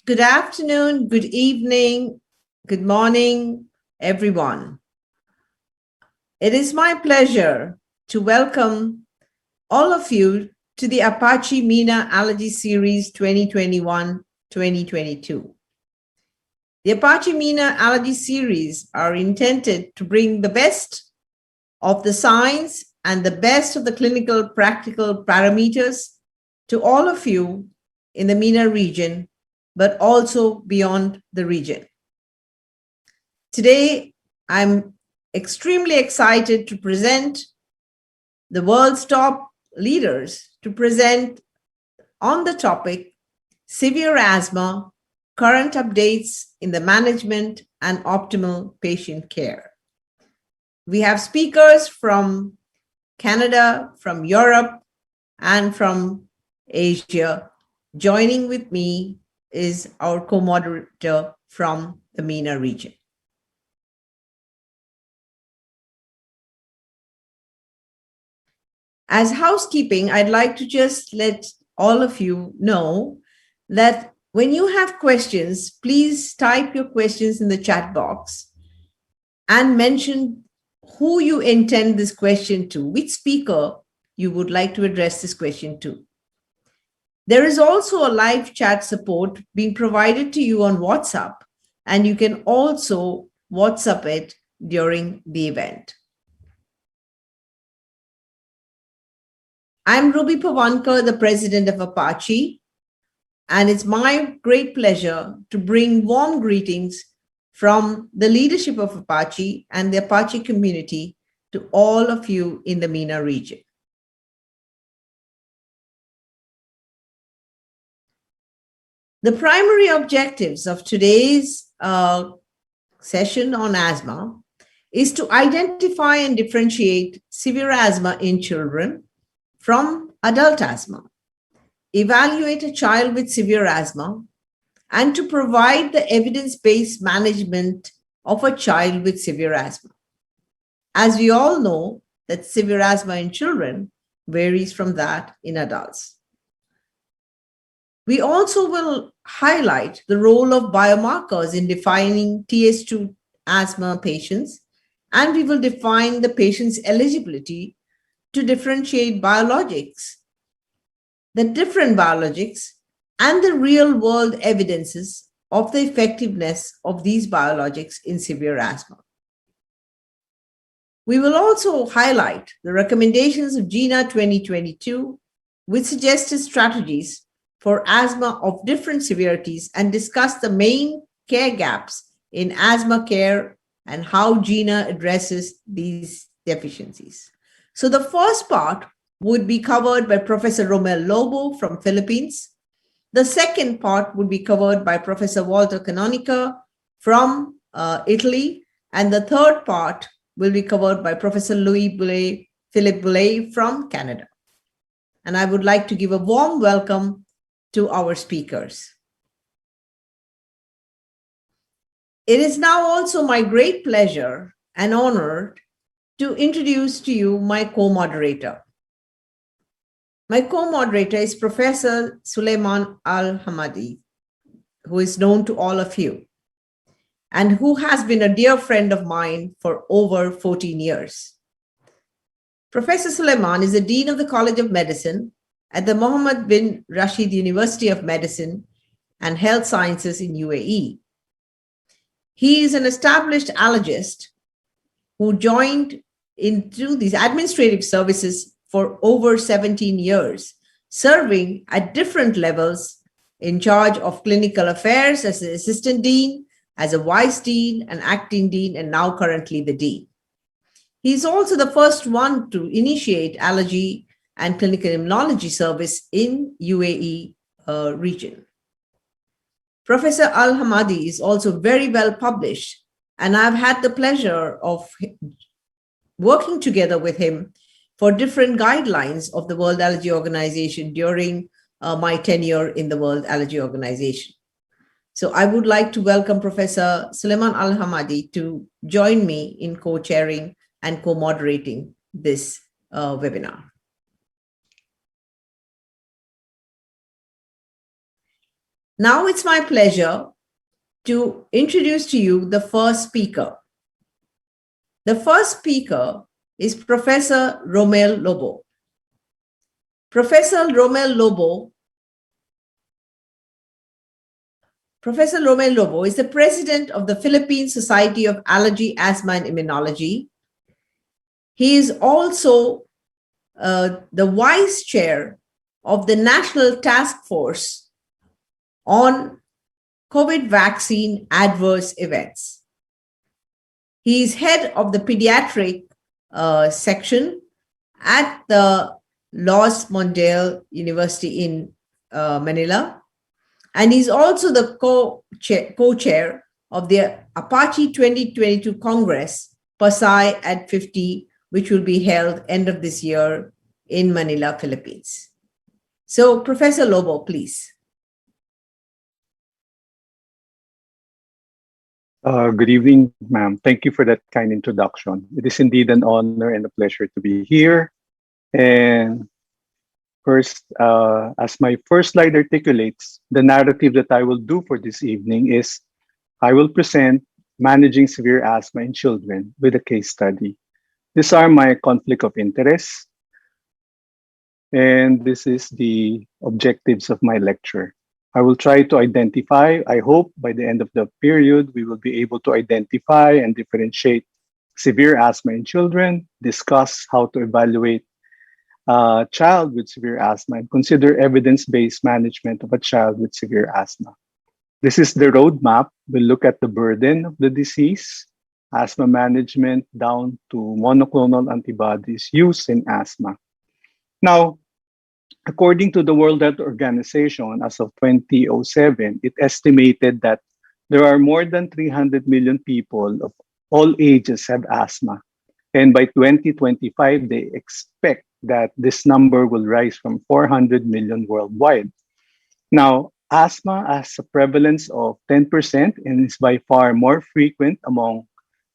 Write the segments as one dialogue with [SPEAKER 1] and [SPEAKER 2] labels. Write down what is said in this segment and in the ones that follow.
[SPEAKER 1] Good afternoon, good evening, good morning, everyone. It is my pleasure to welcome all of you to the APAAACI MENA Allergy Series 2021-2022. The APAAACI MENA Allergy Series are intended to bring the best of the science and the best of the clinical practical parameters to all of you in the MENA region, but also beyond the region. Today, I'm extremely excited to present the world's top leaders to present on the topic severe asthma, current updates in the management and optimal patient care. We have speakers from Canada, from Europe, and from Asia. Joining with me is our co-moderator from the MENA region. As housekeeping, I'd like to just let all of you know that when you have questions, please type your questions in the chat box and mention who you intend this question to, which speaker you would like to address this question to. There is also a live chat support being provided to you on WhatsApp, and you can also WhatsApp it during the event. I'm Ruby Pavankar, the president of APAACI, and it's my great pleasure to bring warm greetings from the leadership of APAACI and the APAACI community to all of you in the MENA region. The primary objectives of today's session on asthma is to identify and differentiate severe asthma in children from adult asthma, evaluate a child with severe asthma, and to provide the evidence-based management of a child with severe asthma. As we all know, that severe asthma in children varies from that in adults. We also will highlight the role of biomarkers in defining T2 asthma patients, and we will define the patient's eligibility to differentiate biologics, the different biologics, and the real-world evidences of the effectiveness of these biologics in severe asthma. We will also highlight the recommendations of GINA 2022, which suggested strategies for asthma of different severities, and discuss the main care gaps in asthma care and how GINA addresses these deficiencies. So the first part would be covered by Professor Romel Lobo from Philippines. The second part would be covered by Professor Walter Canonica from Italy. And the third part will be covered by Professor Philippe Boulay from Canada. And I would like to give a warm welcome to our speakers. It is now also my great pleasure and honor to introduce to you my co-moderator. My co-moderator is Professor Suleiman Al-Hamadi, who is known to all of you, and who has been a dear friend of mine for over 14 years. Professor Suleiman is the Dean of the College of Medicine at the Mohammed bin Rashid University of Medicine and Health Sciences in UAE. He is an established allergist who joined into these administrative services for over 17 years, serving at different levels in charge of clinical affairs as an assistant dean, as a vice dean, an acting dean, and now currently the dean. He's also the first one to initiate allergy and clinical immunology service in UAE region. Professor Al-Hamadi is also very well published, and I've had the pleasure of working together with him for different guidelines of the World Allergy Organization during my tenure in the World Allergy Organization. So I would like to welcome Professor Suleiman Al-Hamadi to join me in co-chairing and co-moderating this webinar. Now it's my pleasure to introduce to you the first speaker. The first speaker is Professor Romel Lobo. Professor Romel Lobo is the president of the Philippine Society of Allergy, Asthma and Immunology. He is also the vice chair of the National Task Force on COVID vaccine adverse events. He is head of the pediatric section at the Los Mondale University in Manila. And he's also the co-chair of the APAAACI 2022 Congress, PASAI at 50, which will be held end of this year in Manila, Philippines. So, Professor Lobo, please.
[SPEAKER 2] Good evening, ma'am. Thank you for that kind introduction. It is indeed an honor and a pleasure to be here. And first, as my first slide articulates, the narrative that I will do for this evening is I will present managing severe asthma in children with a case study. These are my conflict of interest, and this is the objectives of my lecture. I will try to identify, I hope by the end of the period, we will be able to identify and differentiate severe asthma in children, discuss how to evaluate a child with severe asthma, and consider evidence-based management of a child with severe asthma. This is the roadmap. We'll look at the burden of the disease, asthma management down to monoclonal antibodies used in asthma. Now, according to the World Health Organization, as of 2007, it estimated that there are more than 300 million people of all ages have asthma. And by 2025, they expect that this number will rise from 400 million worldwide. Now, asthma has a prevalence of 10% and is by far more frequent among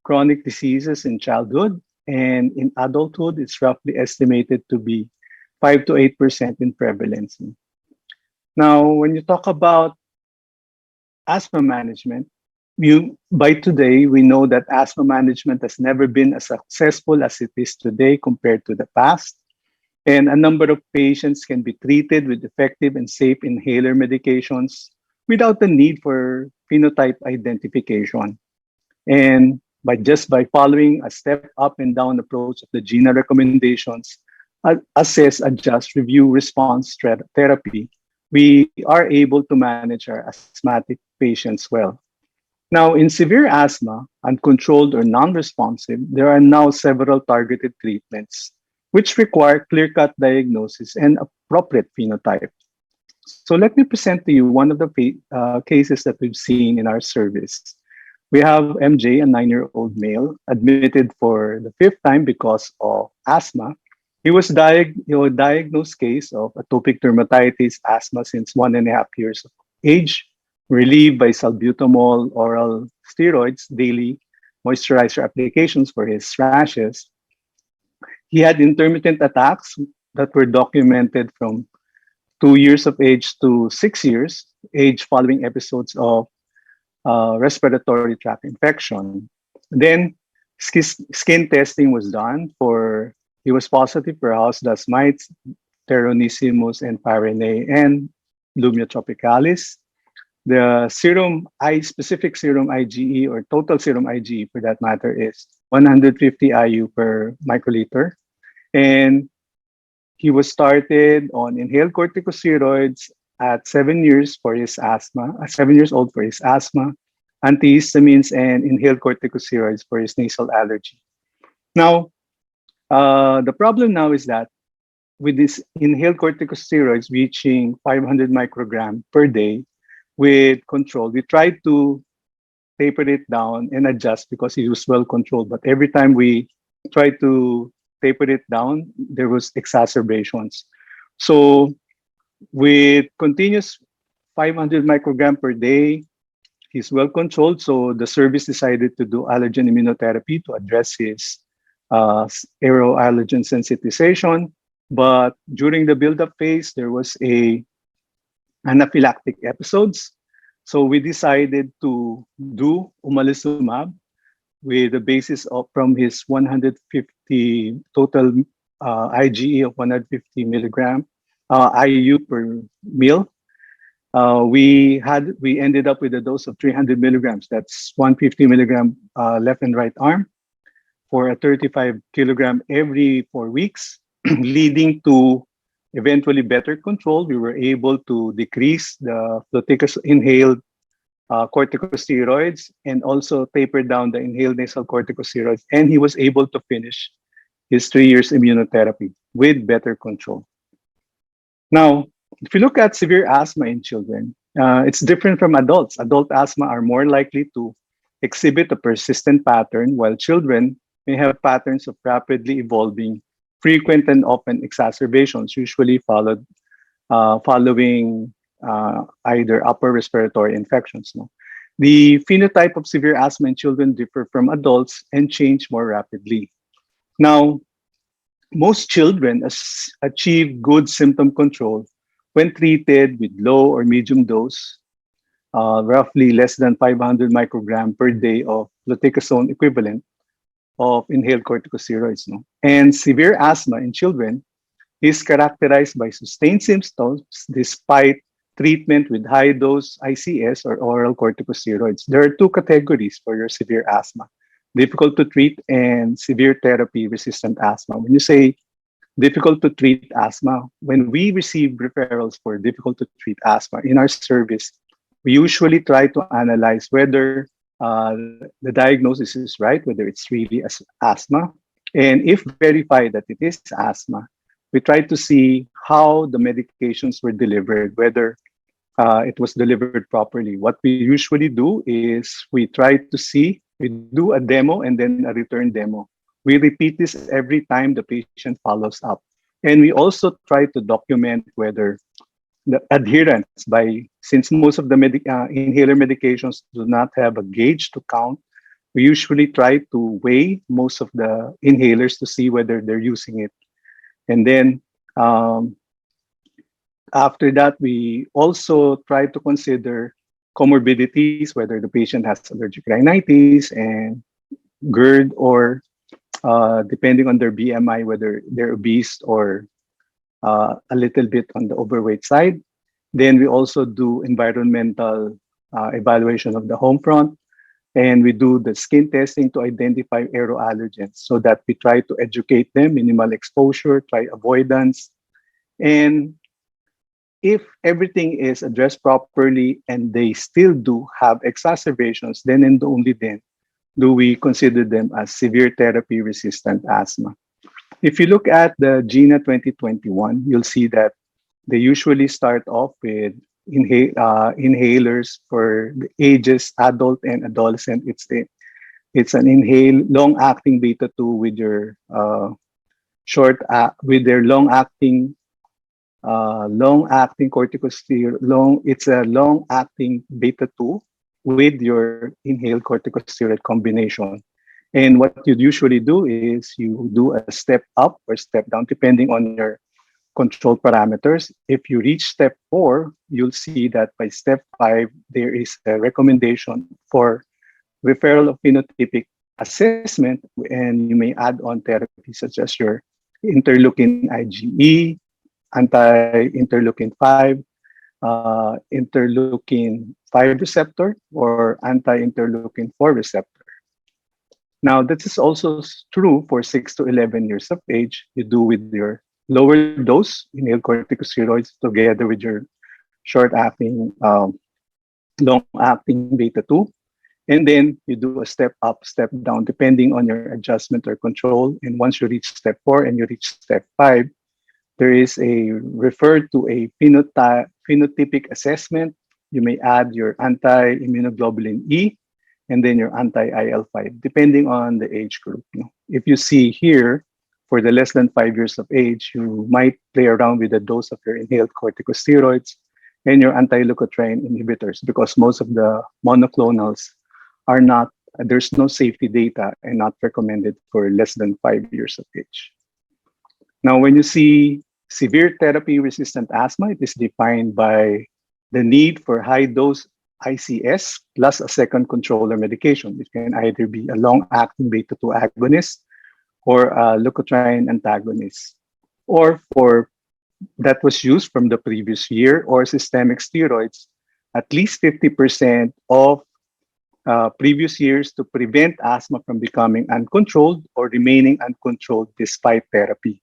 [SPEAKER 2] chronic diseases in childhood. And in adulthood, it's roughly estimated to be 5 to 8% in prevalence. Now, when you talk about asthma management, by today, we know that asthma management has never been as successful as it is today compared to the past. And a number of patients can be treated with effective and safe inhaler medications without the need for phenotype identification. And by following a step up and down approach of the GINA recommendations, assess, adjust, review, response therapy, we are able to manage our asthmatic patients well. Now, in severe asthma, uncontrolled or non-responsive, there are now several targeted treatments which require clear-cut diagnosis and appropriate phenotype. So let me present to you one of the cases that we've seen in our service. We have MJ, a 9-year-old male, admitted for the 5th time because of asthma. He was diagnosed case of atopic dermatitis asthma since 1.5 years of age, relieved by salbutamol oral steroids, daily moisturizer applications for his rashes. He had intermittent attacks that were documented from 2 years of age to 6 years age following episodes of respiratory tract infection. Then skin testing was done he was positive for house dust mites, Pteronissimus and Pyrenae, and Lumia tropicalis. The specific serum IgE or total serum IgE for that matter is 150 IU per microliter. And he was started on inhaled corticosteroids at 7 years for his asthma, 7 years old for his asthma, antihistamines and inhaled corticosteroids for his nasal allergy. Now, the problem now is that with this inhaled corticosteroids reaching 500 microgram per day with control, we tried to taper it down and adjust because it was well controlled. But every time we tried to taper it down, there was exacerbations. So with continuous 500 microgram per day, he's well controlled. So the service decided to do allergen immunotherapy to address his aeroallergen sensitization. But during the build-up phase, there was anaphylactic episodes. So we decided to do umalisumab with the basis of from his 150 total IgE of 150 milligram IU per meal. We ended up with a dose of 300 milligrams. That's 150 milligram left and right arm for a 35 kilogram every 4 weeks, leading to eventually better control. We were able to decrease the fluticas inhaled corticosteroids and also taper down the inhaled nasal corticosteroids. And he was able to finish his 3 years immunotherapy with better control. Now, if you look at severe asthma in children, it's different from adults. Adult asthma are more likely to exhibit a persistent pattern, while children may have patterns of rapidly evolving, frequent and often exacerbations, usually following either upper respiratory infections. No? The phenotype of severe asthma in children differ from adults and change more rapidly. Now, most children achieve good symptom control when treated with low or medium dose, roughly less than 500 microgram per day of fluticasone equivalent of inhaled corticosteroids. No? And severe asthma in children is characterized by sustained symptoms despite treatment with high dose ICS or oral corticosteroids. There are two categories for your severe asthma: difficult to treat and severe therapy resistant asthma. When you say difficult to treat asthma, when we receive referrals for difficult to treat asthma in our service, we usually try to analyze whether the diagnosis is right, whether it's really asthma. And if verified that it is asthma, we try to see how the medications were delivered, whether it was delivered properly. What we usually do is we do a demo and then a return demo. We repeat this every time the patient follows up. And we also try to document whether the adherence since most of the inhaler medications do not have a gauge to count, we usually try to weigh most of the inhalers to see whether they're using it. And then um, after that, we also try to consider comorbidities, whether the patient has allergic rhinitis and GERD, or depending on their BMI, whether they're obese or a little bit on the overweight side. Then we also do environmental evaluation of the home front, and we do the skin testing to identify aeroallergens so that we try to educate them, minimal exposure, try avoidance. And if everything is addressed properly and they still do have exacerbations, then and only then do we consider them as severe therapy resistant asthma. If you look at the GINA 2021, you'll see that they usually start off with inhalers for the ages adult and adolescent. It's an long-acting beta 2 with your with their long-acting corticosteroid. It's a long-acting beta 2 with your inhaled corticosteroid combination. And what you'd usually do is you do a step up or step down depending on your control parameters. If you reach step 4, you'll see that by step 5, there is a recommendation for referral of phenotypic assessment, and you may add on therapy such as your interleukin IgE, anti-interleukin 5, interleukin 5 receptor, or anti-interleukin 4 receptor. Now, this is also true for 6 to 11 years of age. You do with your lower dose inhaled corticosteroids together with your short-acting, long-acting beta 2. And then you do a step up, step down, depending on your adjustment or control. And once you reach step 4 and you reach step 5, there is a referred to a phenotypic assessment. You may add your anti-immunoglobulin E and then your anti-IL-5, depending on the age group. If you see here, for the less than 5 years of age, you might play around with the dose of your inhaled corticosteroids and your anti-leukotriene inhibitors, because most of the monoclonals are not, there's no safety data and not recommended for less than 5 years of age. Now, when you see severe therapy resistant asthma, it is defined by the need for high dose ICS plus a second controller medication. It can either be a long-acting beta-2 agonist or a leukotriene antagonist. Or for that was used from the previous year or systemic steroids, at least 50% of previous years to prevent asthma from becoming uncontrolled or remaining uncontrolled despite therapy.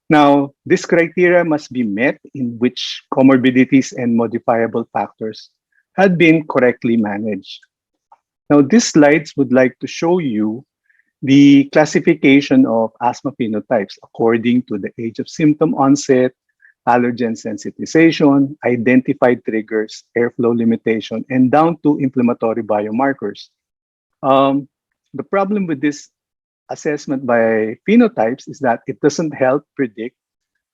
[SPEAKER 2] Now, this criteria must be met in which comorbidities and modifiable factors had been correctly managed. Now, these slides would like to show you the classification of asthma phenotypes according to the age of symptom onset, allergen sensitization, identified triggers, airflow limitation, and down to inflammatory biomarkers. Um, the problem with this assessment by phenotypes is that it doesn't help predict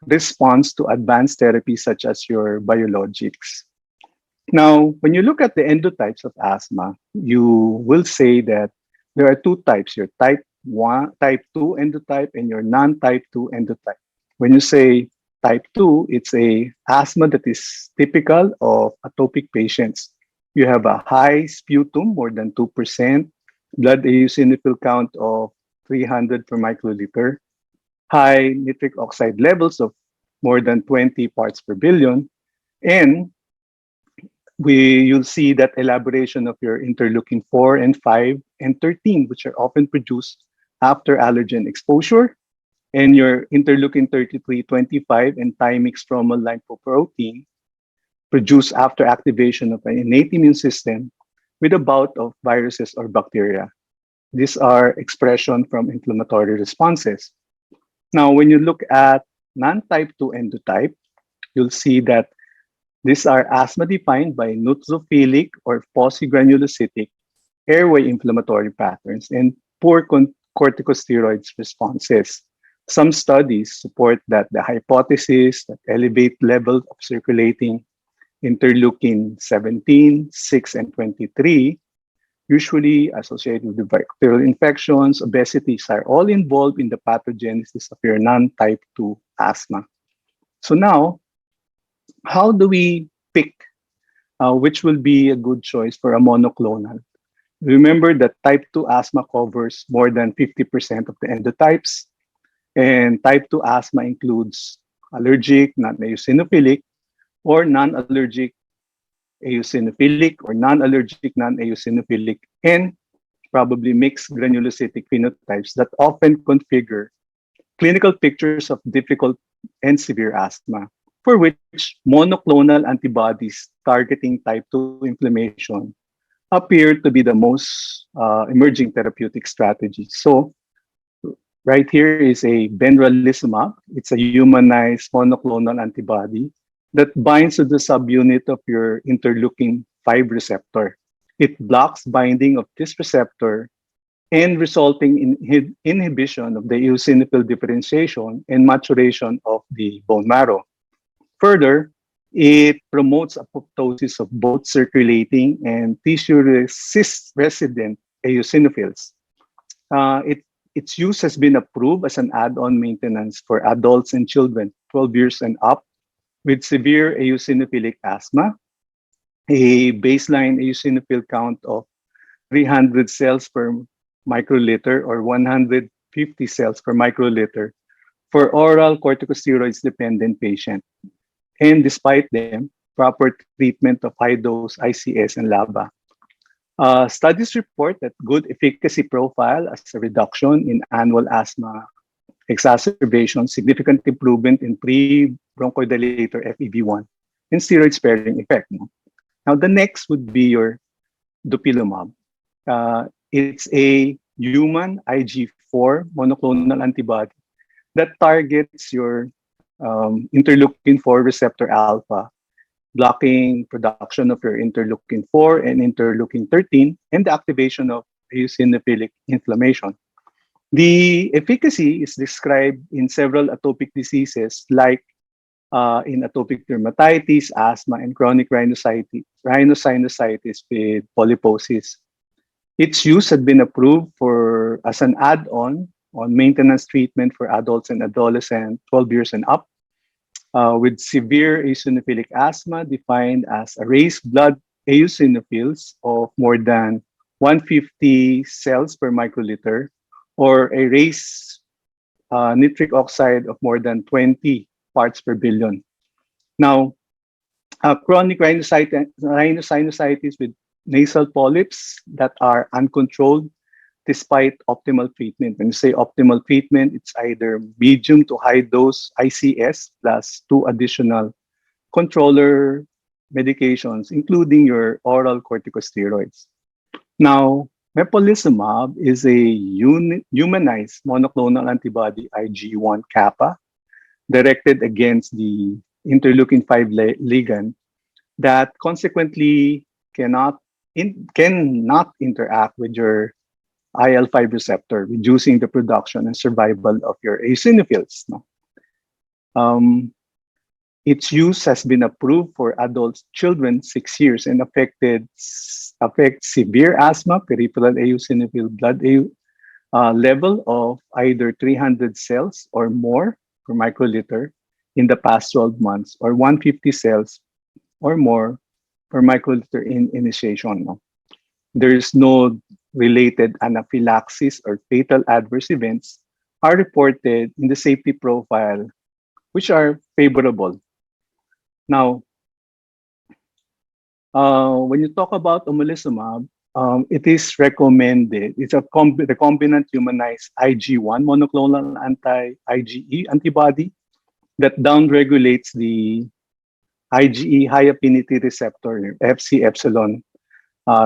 [SPEAKER 2] response to advanced therapies such as your biologics. Now, when you look at the endotypes of asthma, you will say that there are two types, your type 1, type 2 endotype and your non-type 2 endotype. When you say type 2, it's a asthma that is typical of atopic patients. You have a high sputum, more than 2%, blood eosinophil count of 300 per microliter, high nitric oxide levels of more than 20 parts per billion, and you'll see that elaboration of your interleukin 4 and 5 and 13, which are often produced after allergen exposure, and your interleukin 33, 25, and thymic stromal lipoprotein produced after activation of an innate immune system with a bout of viruses or bacteria. These are expression from inflammatory responses. Now, when you look at non-type 2 endotype, you'll see that these are asthma defined by neutrophilic or polygranulocytic airway inflammatory patterns and poor corticosteroids responses. Some studies support that the hypothesis that elevate levels of circulating interleukin 17, 6, and 23, usually associated with the bacterial infections, obesities, are all involved in the pathogenesis of your non-type 2 asthma. So now, how do we pick which will be a good choice for a monoclonal? Remember that type 2 asthma covers more than 50% of the endotypes, and type 2 asthma includes allergic, non-eosinophilic, or non-allergic eosinophilic, or non-allergic non-eosinophilic, and probably mixed granulocytic phenotypes that often configure clinical pictures of difficult and severe asthma, for which monoclonal antibodies targeting type 2 inflammation appear to be the most emerging therapeutic strategy. So right here is a benralizumab. It's a humanized monoclonal antibody that binds to the subunit of your interleukin 5 receptor. It blocks binding of this receptor and resulting in inhibition of the eosinophil differentiation and maturation of the bone marrow. Further, it promotes apoptosis of both circulating and tissue resident eosinophils. Its use has been approved as an add-on maintenance for adults and children 12 years and up with severe eosinophilic asthma, a baseline eosinophil count of 300 cells per microliter or 150 cells per microliter for oral corticosteroids dependent patient. And despite them, proper treatment of high dose ICS and LABA. Studies report that good efficacy profile as a reduction in annual asthma exacerbation, significant improvement in pre-bronchodilator FEV1, and steroid sparing effect. Now, the next would be your dupilumab. It's a human IG4 monoclonal antibody that targets your interleukin 4 receptor alpha, blocking production of your interleukin 4 and interleukin 13, and the activation of eosinophilic inflammation. The efficacy is described in several atopic diseases like in atopic dermatitis, asthma, and chronic rhinosinusitis with polyposis. Its use had been approved as an add-on on maintenance treatment for adults and adolescents 12 years and up with severe eosinophilic asthma defined as a raised blood eosinophils of more than 150 cells per microliter, or a raised nitric oxide of more than 20 parts per billion. Now, chronic rhinosinusitis with nasal polyps that are uncontrolled despite optimal treatment. When you say optimal treatment, it's either medium to high dose ICS plus two additional controller medications, including your oral corticosteroids. Now, mepolizumab is a humanized monoclonal antibody IgG1 kappa directed against the interleukin 5 ligand that consequently cannot interact with your IL-5 receptor, reducing the production and survival of your eosinophils. No? Um, its use has been approved for adults, children 6 years, and affects severe asthma, peripheral eosinophil blood level of either 300 cells or more per microliter in the past 12 months, or 150 cells or more per microliter in initiation. No? There is no related anaphylaxis or fatal adverse events are reported in the safety profile, which are favorable. Now, when you talk about omalizumab, it is recommended. It's a recombinant humanized IgG1 monoclonal anti-IgE antibody that downregulates the IgE high affinity receptor, Fc epsilon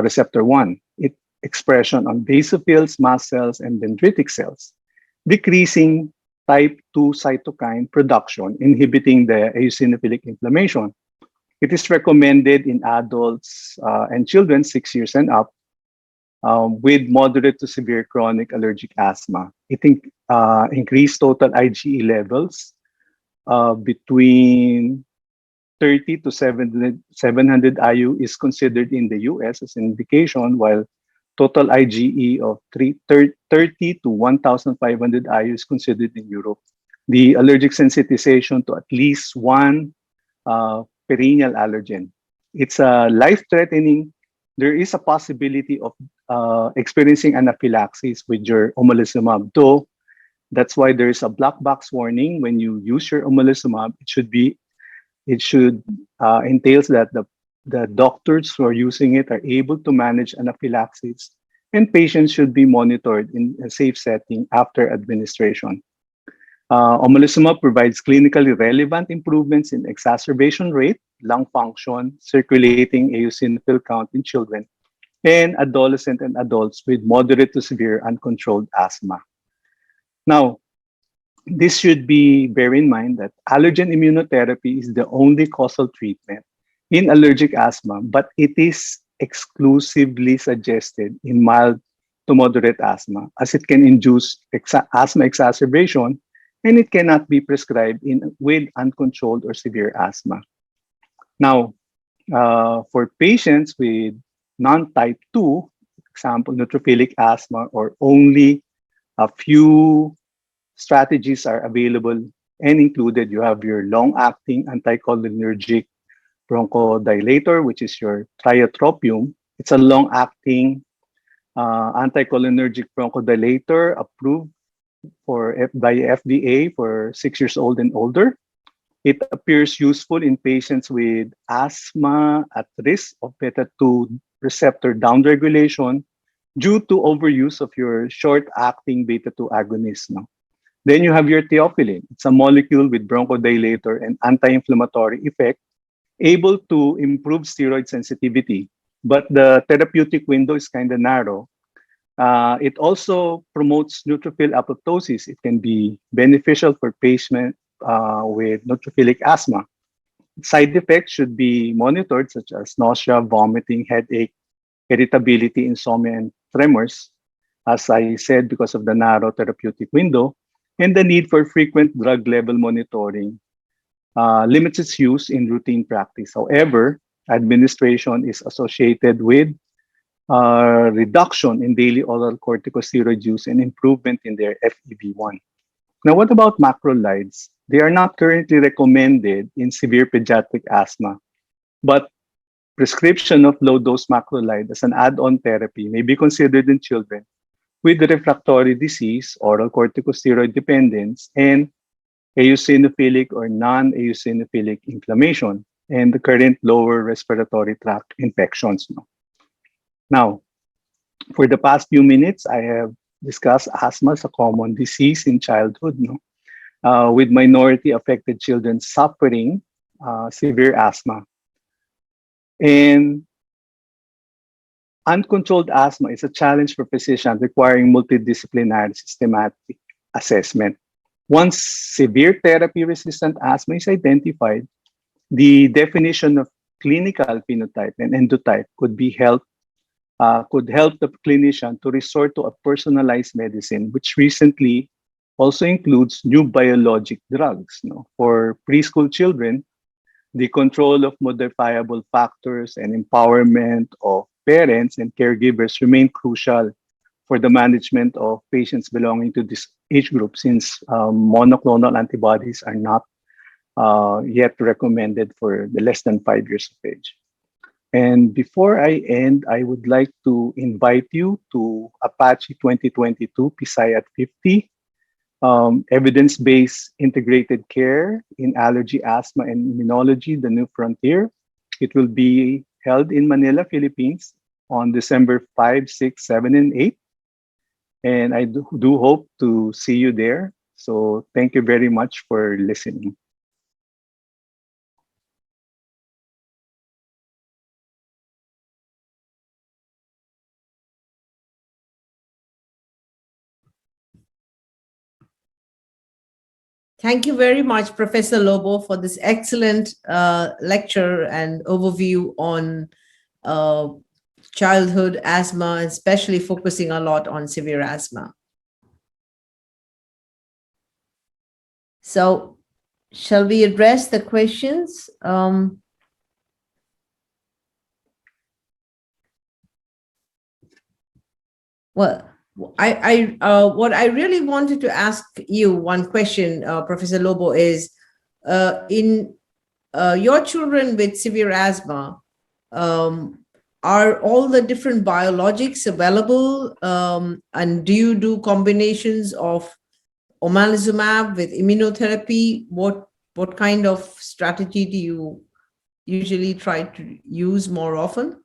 [SPEAKER 2] receptor 1, it expression on basophils, mast cells, and dendritic cells, decreasing type 2 cytokine production, inhibiting the eosinophilic inflammation. It is recommended in adults and children 6 years and up with moderate to severe chronic allergic asthma. It increased total IgE levels between 30 to 700 IU is considered in the US as an indication, while total IgE of 30 to 1,500 IU is considered in Europe. The allergic sensitization to at least one perennial allergen. It's life-threatening. There is a possibility of experiencing anaphylaxis with your omalizumab, though that's why there is a black box warning when you use your omalizumab. It should entails that the doctors who are using it are able to manage anaphylaxis, and patients should be monitored in a safe setting after administration. Omalizumab provides clinically relevant improvements in exacerbation rate, lung function, circulating eosinophil count in children, and adolescent and adults with moderate to severe uncontrolled asthma. Now, this should be bear in mind that allergen immunotherapy is the only causal treatment in allergic asthma, but it is exclusively suggested in mild to moderate asthma, as it can induce asthma exacerbation, and it cannot be prescribed with uncontrolled or severe asthma. Now, for patients with non-type 2, example, neutrophilic asthma, or only a few strategies are available and included. You have your long-acting anticholinergic bronchodilator, which is your tiotropium. It's a long-acting anticholinergic bronchodilator approved by FDA for 6 years old and older. It appears useful in patients with asthma at risk of beta-2 receptor downregulation due to overuse of your short-acting beta-2 agonist. No? Then you have your theophylline. It's a molecule with bronchodilator and anti-inflammatory effect, able to improve steroid sensitivity, but the therapeutic window is kind of narrow. It also promotes neutrophil apoptosis. It can be beneficial for patients with neutrophilic asthma. Side effects should be monitored, such as nausea, vomiting, headache, irritability, insomnia, and tremors, as I said, because of the narrow therapeutic window, and the need for frequent drug level monitoring limits its use in routine practice. However, administration is associated with reduction in daily oral corticosteroid use and improvement in their FEV1. Now, what about macrolides? They are not currently recommended in severe pediatric asthma, but Prescription of low-dose macrolide as an add-on therapy may be considered in children with refractory disease, oral corticosteroid dependence, and eosinophilic or non-eosinophilic inflammation, and the current lower respiratory tract infections. Now, for the past few minutes, I have discussed asthma as a common disease in childhood, with minority affected children suffering severe asthma. And uncontrolled asthma is a challenge for physicians requiring multidisciplinary systematic assessment. Once severe therapy resistant asthma is identified, the definition of clinical phenotype and endotype could help the clinician to resort to a personalized medicine, which recently also includes new biologic drugs. For preschool children, the control of modifiable factors and empowerment of parents and caregivers remain crucial for the management of patients belonging to this age group, since monoclonal antibodies are not yet recommended for the less than 5 years of age. And before I end, I would like to invite you to APAACI 2022 PSI at 50, Evidence-Based Integrated Care in Allergy, Asthma, and Immunology, the New Frontier. It will be held in Manila, Philippines on December 5, 6, 7, and 8. And I do hope to see you there. So thank you very much for listening.
[SPEAKER 1] Thank you very much, Professor Lobo, for this excellent lecture and overview on childhood asthma, especially focusing a lot on severe asthma. So, shall we address the questions? Well, what I really wanted to ask you one question, Professor Lobo, is in your children with severe asthma, are all the different biologics available? And do you do combinations of omalizumab with immunotherapy? What kind of strategy do you usually try to use more often?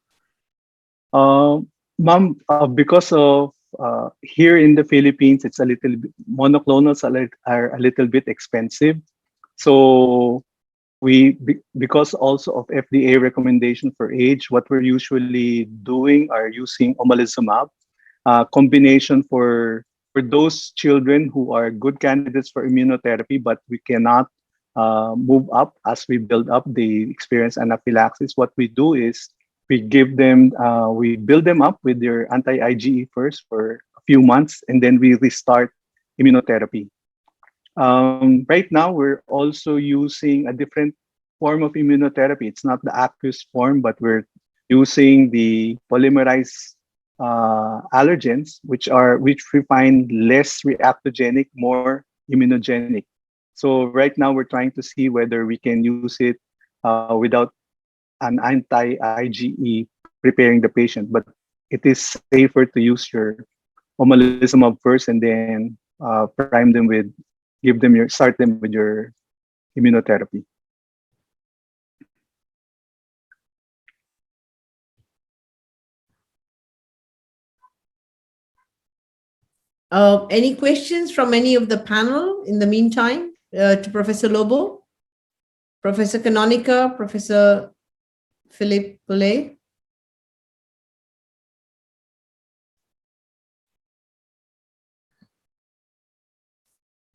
[SPEAKER 2] Ma'am, because of here in the Philippines, it's a little bit, monoclonals are a little bit expensive. So because also of FDA recommendation for age, what we're usually doing are using omalizumab combination for those children who are good candidates for immunotherapy, but we cannot move up as we build up the experience anaphylaxis. What we do is we give them, we build them up with their anti-IgE first for a few months, and then we restart immunotherapy. Right now, we're also using a different form of immunotherapy. It's not the aqueous form, but we're using the polymerized allergens, which we find less reactogenic, more immunogenic. So right now, we're trying to see whether we can use it without an anti-IgE preparing the patient, but it is safer to use your omalizumab first and then prime them with, start them with your immunotherapy.
[SPEAKER 1] Any questions from any of the panel in the meantime to Professor Lobo, Professor Canonica, Professor Philippe Poulet?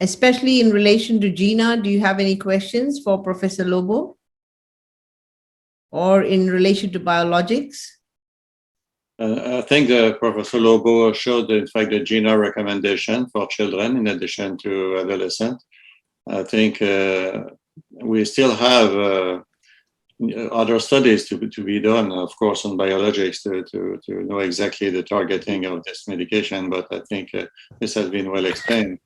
[SPEAKER 1] Especially in relation to GINA, do you have any questions for Professor Lobo? Or in relation to biologics?
[SPEAKER 3] I think Professor Lobo showed, in fact, the GINA recommendation for children in addition to adolescents. I think we still have other studies to be done, of course, on biologics to know exactly the targeting of this medication, but I think this has been well explained.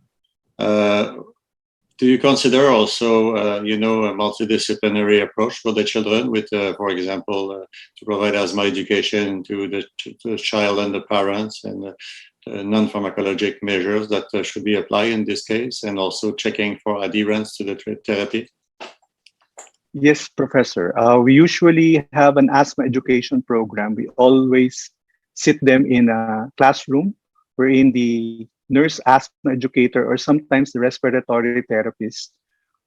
[SPEAKER 3] Do you consider also, a multidisciplinary approach for the children with, for example, to provide asthma education to the child and the parents and non-pharmacologic measures that should be applied in this case, and also checking for adherence to the therapy?
[SPEAKER 2] Yes, Professor. We usually have an asthma education program. We always sit them in a classroom wherein the nurse asthma educator or sometimes the respiratory therapist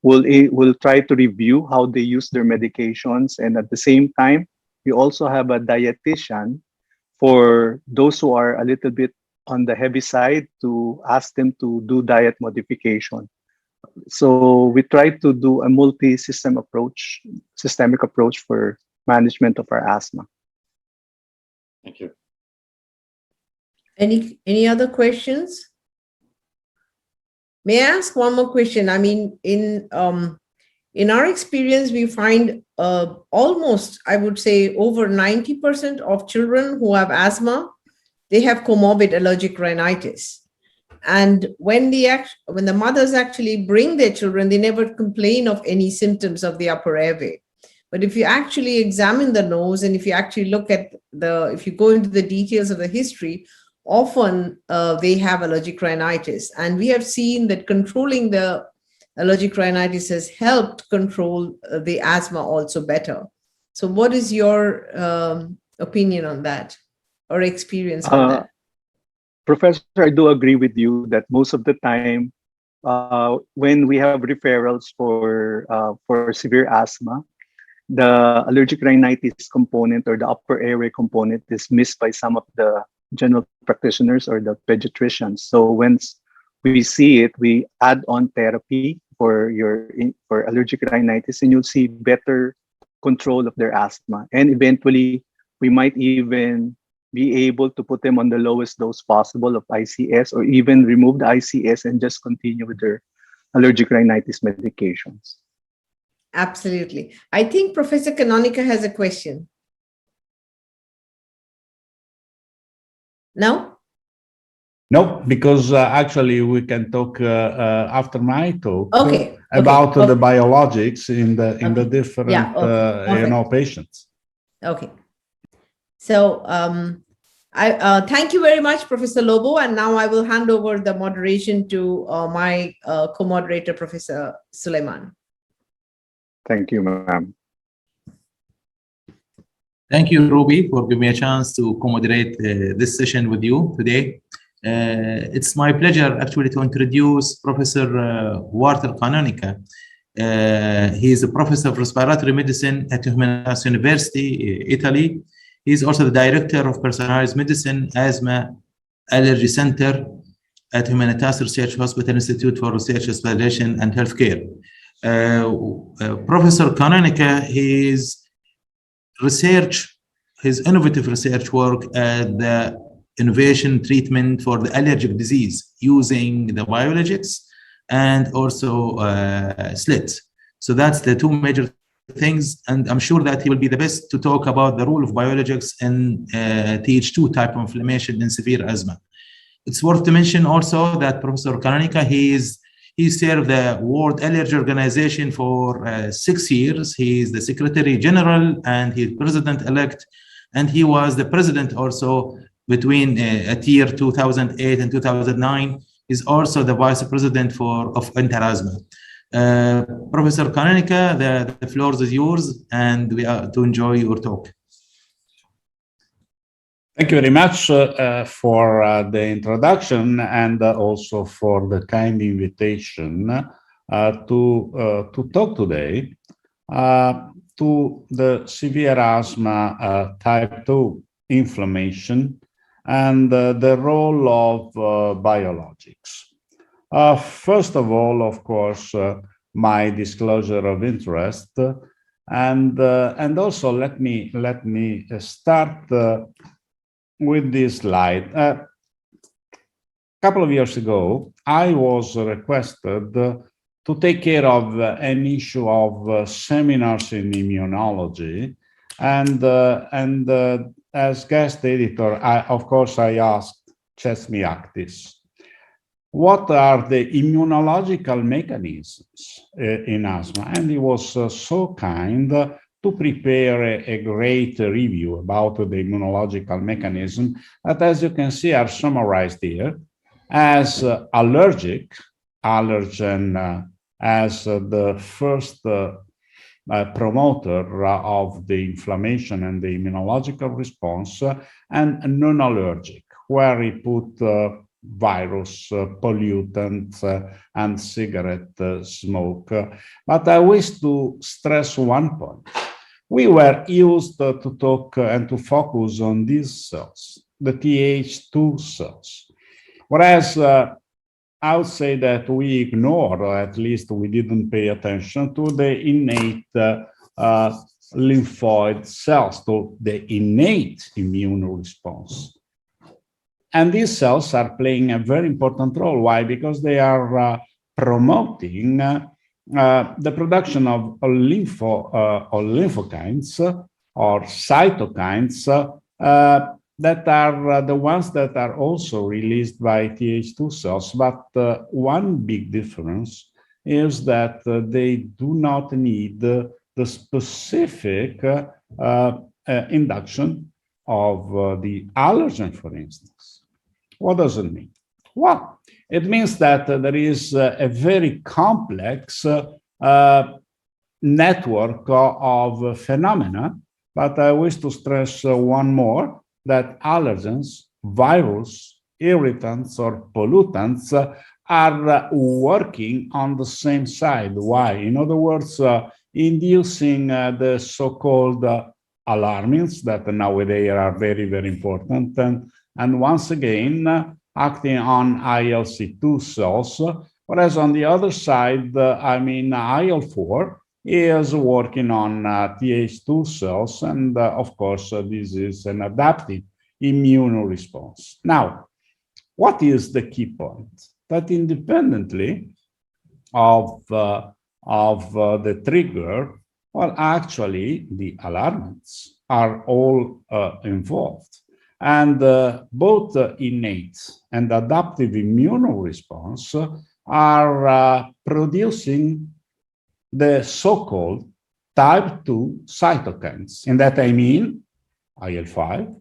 [SPEAKER 2] will try to review how they use their medications. And at the same time, we also have a dietitian for those who are a little bit on the heavy side to ask them to do diet modification. So we try to do a systemic approach for management of our asthma.
[SPEAKER 3] Thank you.
[SPEAKER 1] Any other questions? May I ask one more question? I mean, in our experience, we find almost, I would say, over 90% of children who have asthma, they have comorbid allergic rhinitis. And when the mothers actually bring their children, they never complain of any symptoms of the upper airway. But if you actually examine the nose and if you actually look at if you go into the details of the history, often they have allergic rhinitis. And we have seen that controlling the allergic rhinitis has helped control the asthma also better. So what is your opinion on that or experience on that?
[SPEAKER 2] Professor, I do agree with you that most of the time, when we have referrals for severe asthma, the allergic rhinitis component or the upper airway component is missed by some of the general practitioners or the pediatricians. So once we see it, we add on therapy for allergic rhinitis, and you'll see better control of their asthma. And eventually, we might even be able to put them on the lowest dose possible of ICS, or even remove the ICS and just continue with their allergic rhinitis medications.
[SPEAKER 1] Absolutely. I think Professor Canonica has a question. No?
[SPEAKER 4] No, because actually we can talk after my talk
[SPEAKER 1] about
[SPEAKER 4] the biologics in the different patients.
[SPEAKER 1] Okay. So I thank you very much, Professor Lobo. And now I will hand over the moderation to my co-moderator, Professor Suleiman.
[SPEAKER 2] Thank you, ma'am.
[SPEAKER 5] Thank you, Ruby, for giving me a chance to co-moderate this session with you today. It's my pleasure actually to introduce Professor Walter Canonica. He is a professor of respiratory medicine at Humanitas University, Italy. He is also the director of personalized medicine, Asthma Allergy Center at Humanitas Research Hospital Institute for Research, Exploration, and Healthcare. Professor Canonica, his innovative research work at the innovation treatment for the allergic disease using the Biologics and also slits. So that's the two major things, and I'm sure that he will be the best to talk about the role of Biologics in Th2 type of inflammation in severe asthma. It's worth to mention also that Professor Canonica, he served the World Allergy Organization for 6 years. He is the Secretary General and he's President-elect, and he was the President also between at year 2008 and 2009. He's also the Vice President of Interasthma. Professor Canonica, the floor is yours, and we are to enjoy your talk.
[SPEAKER 4] Thank you very much for the introduction and also for the kind invitation to talk today to the severe asthma type 2 inflammation and the role of biologics. First of all, of course, my disclosure of interest, and also let me start with this slide. A couple of years ago, I was requested to take care of an issue of seminars in immunology, and as guest editor, of course, I asked Chesmiaktis. what are the immunological mechanisms in asthma? And he was so kind to prepare a great review about the immunological mechanism that, as you can see, are summarized here as allergic, allergen as the first promoter of the inflammation and the immunological response, and non-allergic, where he put virus, pollutants, and cigarette smoke. But I wish to stress one point. We were used to talk and to focus on these cells, the Th2 cells. Whereas I would say that we ignore, or at least we didn't pay attention to the innate lymphoid cells, to the innate immune response. And these cells are playing a very important role. Why? Because they are promoting the production of lymphokines or cytokines that are the ones that are also released by Th2 cells. But one big difference is that they do not need the specific induction of the allergen, for instance. What does it mean? Well, it means that there is a very complex network of phenomena, but I wish to stress one more, that allergens, virus, irritants, or pollutants are working on the same side. Why? In other words, inducing the so-called alarmins that nowadays are very, very important, and once again, acting on ILC2 cells, whereas on the other side, IL4 is working on Th2 cells, and of course, this is an adaptive immune response. Now, what is the key point? That independently of the trigger, well, actually, the alarmins are all involved. And both innate and adaptive immune response are producing the so-called type 2 cytokines. In that I mean IL-5,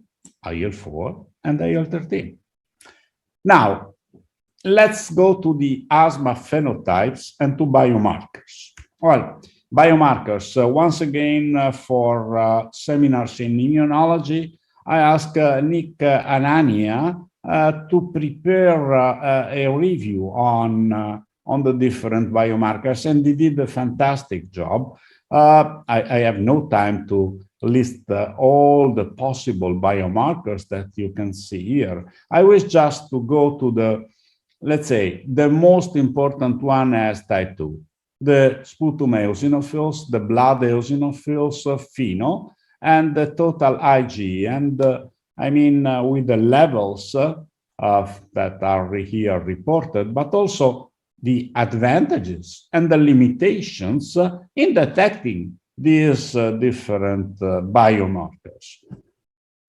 [SPEAKER 4] IL-4, and IL-13. Now, let's go to the asthma phenotypes and to biomarkers. Well, biomarkers, once again, for seminars in immunology, I asked Nick Anania to prepare a review on the different biomarkers, and he did a fantastic job. I have no time to list all the possible biomarkers that you can see here. I wish just to go to the, let's say, the most important one as type 2, the sputum eosinophils, the blood eosinophils, FeNO, and the total IG. And with the levels that are here reported, but also the advantages and the limitations in detecting these different biomarkers.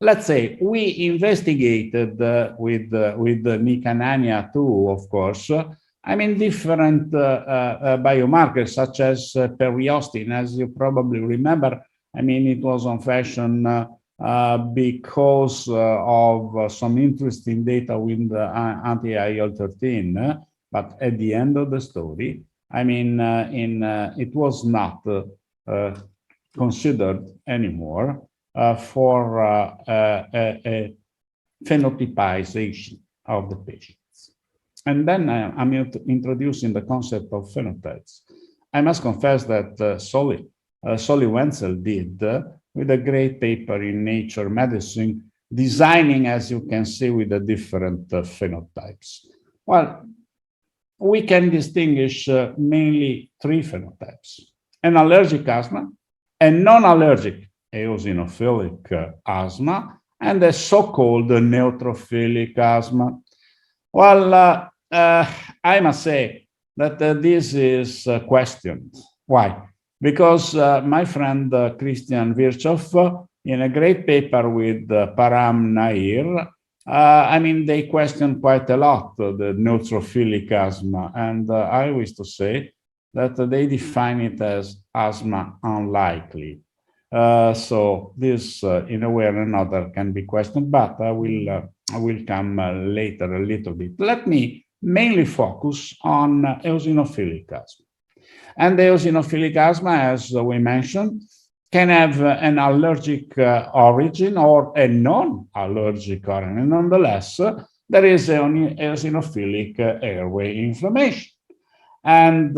[SPEAKER 4] Let's say we investigated with Nick Anania too, of course, different biomarkers such as periostin. As you probably remember, it was on fashion because of some interesting data with the anti-IL-13. But at the end of the story, it was not considered anymore for a phenotypization of the patients. And then I'm introducing the concept of phenotypes. I must confess that Solly Wenzel did with a great paper in Nature Medicine, designing, as you can see, with the different phenotypes. Well, we can distinguish mainly three phenotypes: an allergic asthma, a non-allergic eosinophilic asthma, and a so-called neutrophilic asthma. Well, I must say that this is questioned. Why? Because my friend Christian Virchow, in a great paper with Param Nair, I mean, they question quite a lot the neutrophilic asthma, and I wish to say that they define it as asthma unlikely. So this, in a way or another, can be questioned, but I will come later a little bit. Let me mainly focus on eosinophilic asthma. And the eosinophilic asthma, as we mentioned, can have an allergic origin or a non-allergic origin. Nonetheless, there is an eosinophilic airway inflammation. And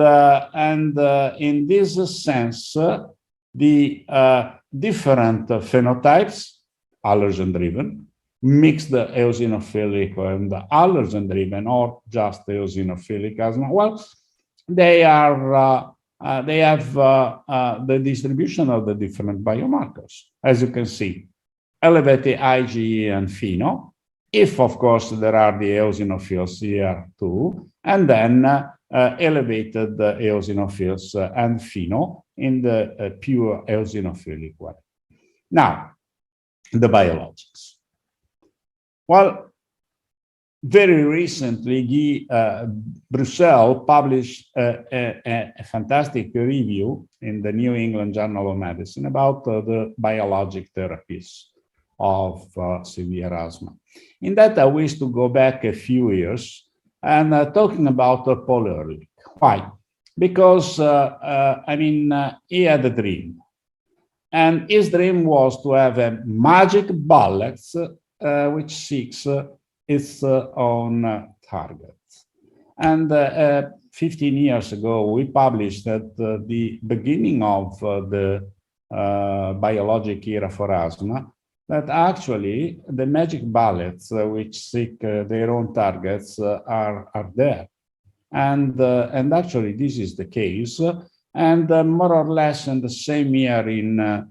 [SPEAKER 4] in this sense, the different phenotypes, allergen-driven, mixed eosinophilic and allergen-driven, or just eosinophilic asthma, well, they are they have the distribution of the different biomarkers. As you can see, elevated IgE and FeNO, if of course there are the eosinophils here too, and then elevated eosinophils and FeNO in the pure eosinophilic way. Now, the biologics. Well, very recently, Guy Bruxelles published a fantastic review in the New England Journal of Medicine about the biologic therapies of severe asthma. In that, I wish to go back a few years and talking about Paul Ehrlich. Why? Because, I mean, he had a dream. And his dream was to have a magic bullet which seeks its own target. And 15 years ago, we published at the beginning of the biologic era for asthma that actually the magic bullets which seek their own targets are there. And actually this is the case. And more or less in the same year in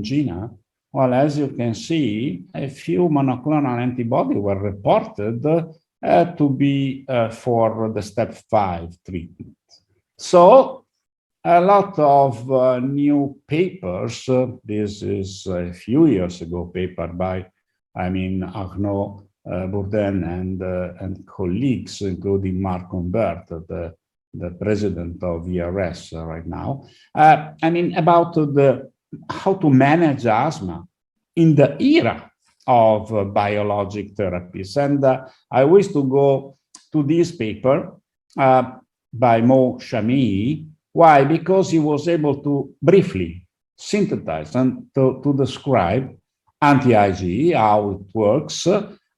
[SPEAKER 4] GINA, well, as you can see, a few monoclonal antibodies were reported to be for the step 5 treatment. So a lot of new papers, this is a few years ago paper by, I mean, Arnaud Bourdain and colleagues, including Marc Humbert, the president of ERS right now. I mean, about how to manage asthma in the era of biologic therapies. And I wish to go to this paper by Mo Shami. Why? Because he was able to briefly synthesize and to describe anti-IgE, how it works,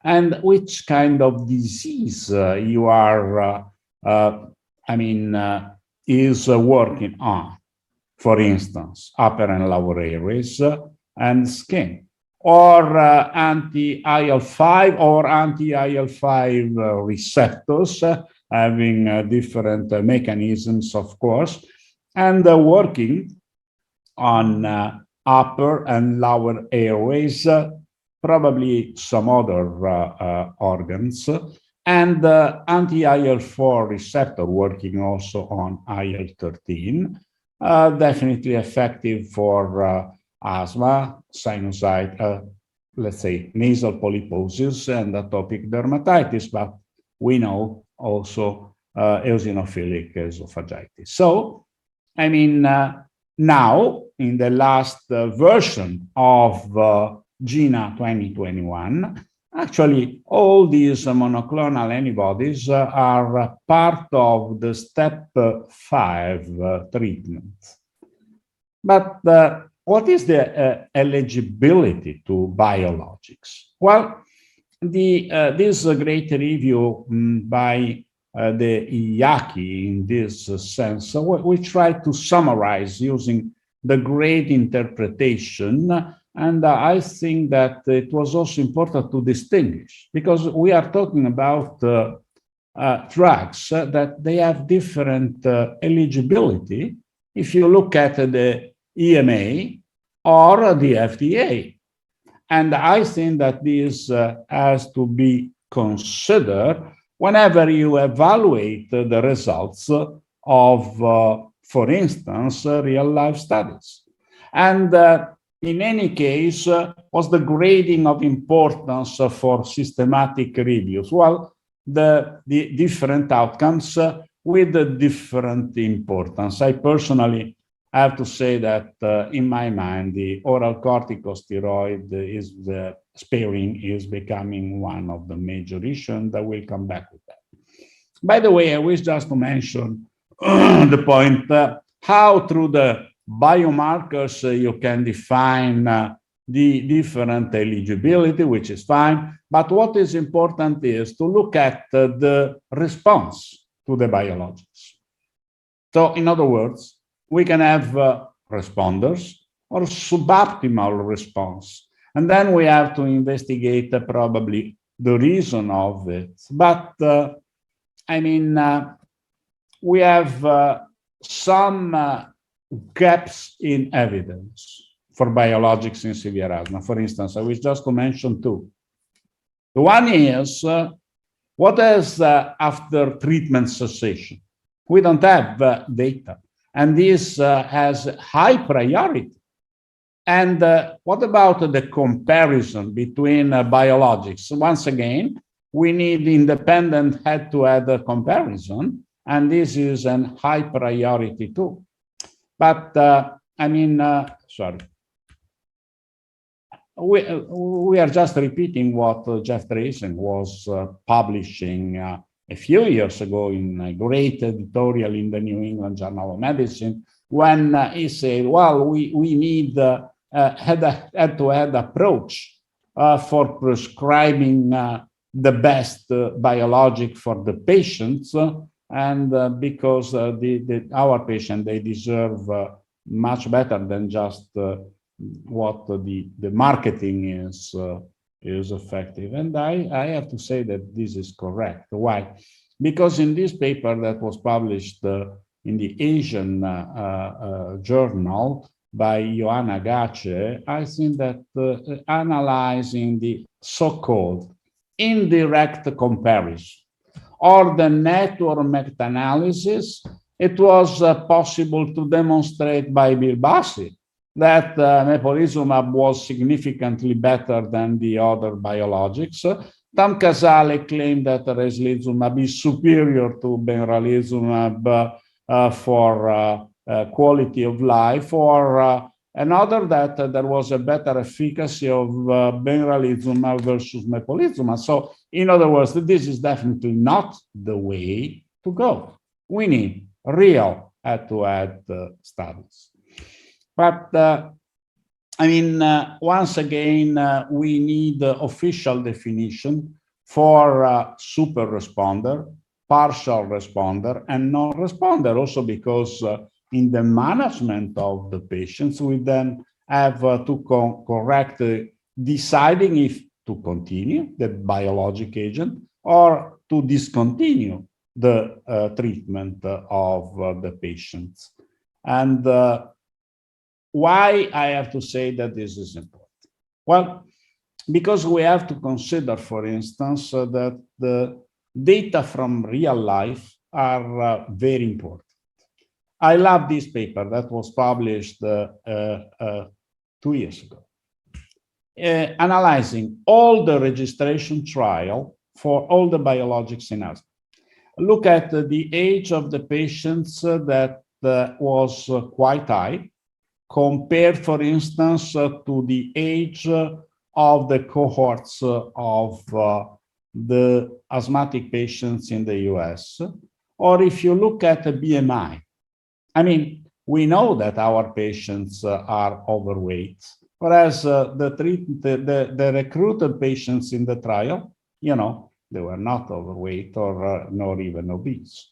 [SPEAKER 4] and which kind of disease you are, is working on. For instance, upper and lower airways and skin, or anti-IL-5 or anti-IL-5 receptors having different mechanisms, of course, and working on upper and lower airways, probably some other organs, and anti-IL-4 receptor working also on IL-13. Definitely effective for asthma, sinusitis, let's say nasal polyposis and atopic dermatitis, but we know also eosinophilic esophagitis. So, I mean, now in the last version of GINA 2021, actually all these monoclonal antibodies are part of the step 5 treatment. But what is the eligibility to biologics? Well, this great review by the APAAACI in this sense, we try to summarize using the great interpretation. And I think that it was also important to distinguish, because we are talking about drugs that they have different eligibility if you look at the EMA or the FDA. And I think that this has to be considered whenever you evaluate the results of, for instance, real-life studies. And in any case, was the grading of importance for systematic reviews? Well, the different outcomes with the different importance. I personally have to say that in my mind, the oral corticosteroid sparing is becoming one of the major issues, and I will come back with that. By the way, I wish just to mention the point how through the biomarkers you can define the different eligibility, which is fine. But what is important is to look at the response to the biologics. So in other words, we can have responders or suboptimal response. And then we have to investigate probably the reason of it. But I mean, we have some gaps in evidence for biologics in severe asthma. For instance, I wish just to mention two. The one is what is after treatment cessation? We don't have data, and this has high priority. And what about the comparison between biologics? Once again, we need independent head-to-head comparison, and this is a high priority too. But I mean, sorry. We are just repeating what Jeff Drazen was publishing a few years ago in a great editorial in the New England Journal of Medicine, when he said, well, we need a head-to-head approach for prescribing the best biologic for the patients, and because our patients, they deserve much better than just what the marketing is effective. And I have to say that this is correct. Why? Because in this paper that was published in the Asian journal by Joanna Gace, I think that analyzing the so-called indirect comparison or the network meta-analysis, it was possible to demonstrate by Bilbasi that mepolizumab was significantly better than the other biologics. Tom Casale claimed that reslizumab is superior to benralizumab for quality of life, or another that there was a better efficacy of benralizumab versus mepolizumab. So, in other words, this is definitely not the way to go. We need real head-to-head studies. But I mean, once again, we need official definition for super responder, partial responder, and non-responder, also because in the management of the patients, we then have to correct deciding if to continue the biologic agent or to discontinue the treatment of the patients. And why I have to say that this is important? Well, because we have to consider, for instance, that the data from real life are very important. I love this paper that was published 2 years ago, analyzing all the registration trial for all the biologics in asthma. Look at the age of the patients that was quite high, compared, for instance, to the age of the cohorts of the asthmatic patients in the US. Or if you look at the BMI, I mean, we know that our patients are overweight, whereas the recruited patients in the trial, you know, they were not overweight or nor even obese.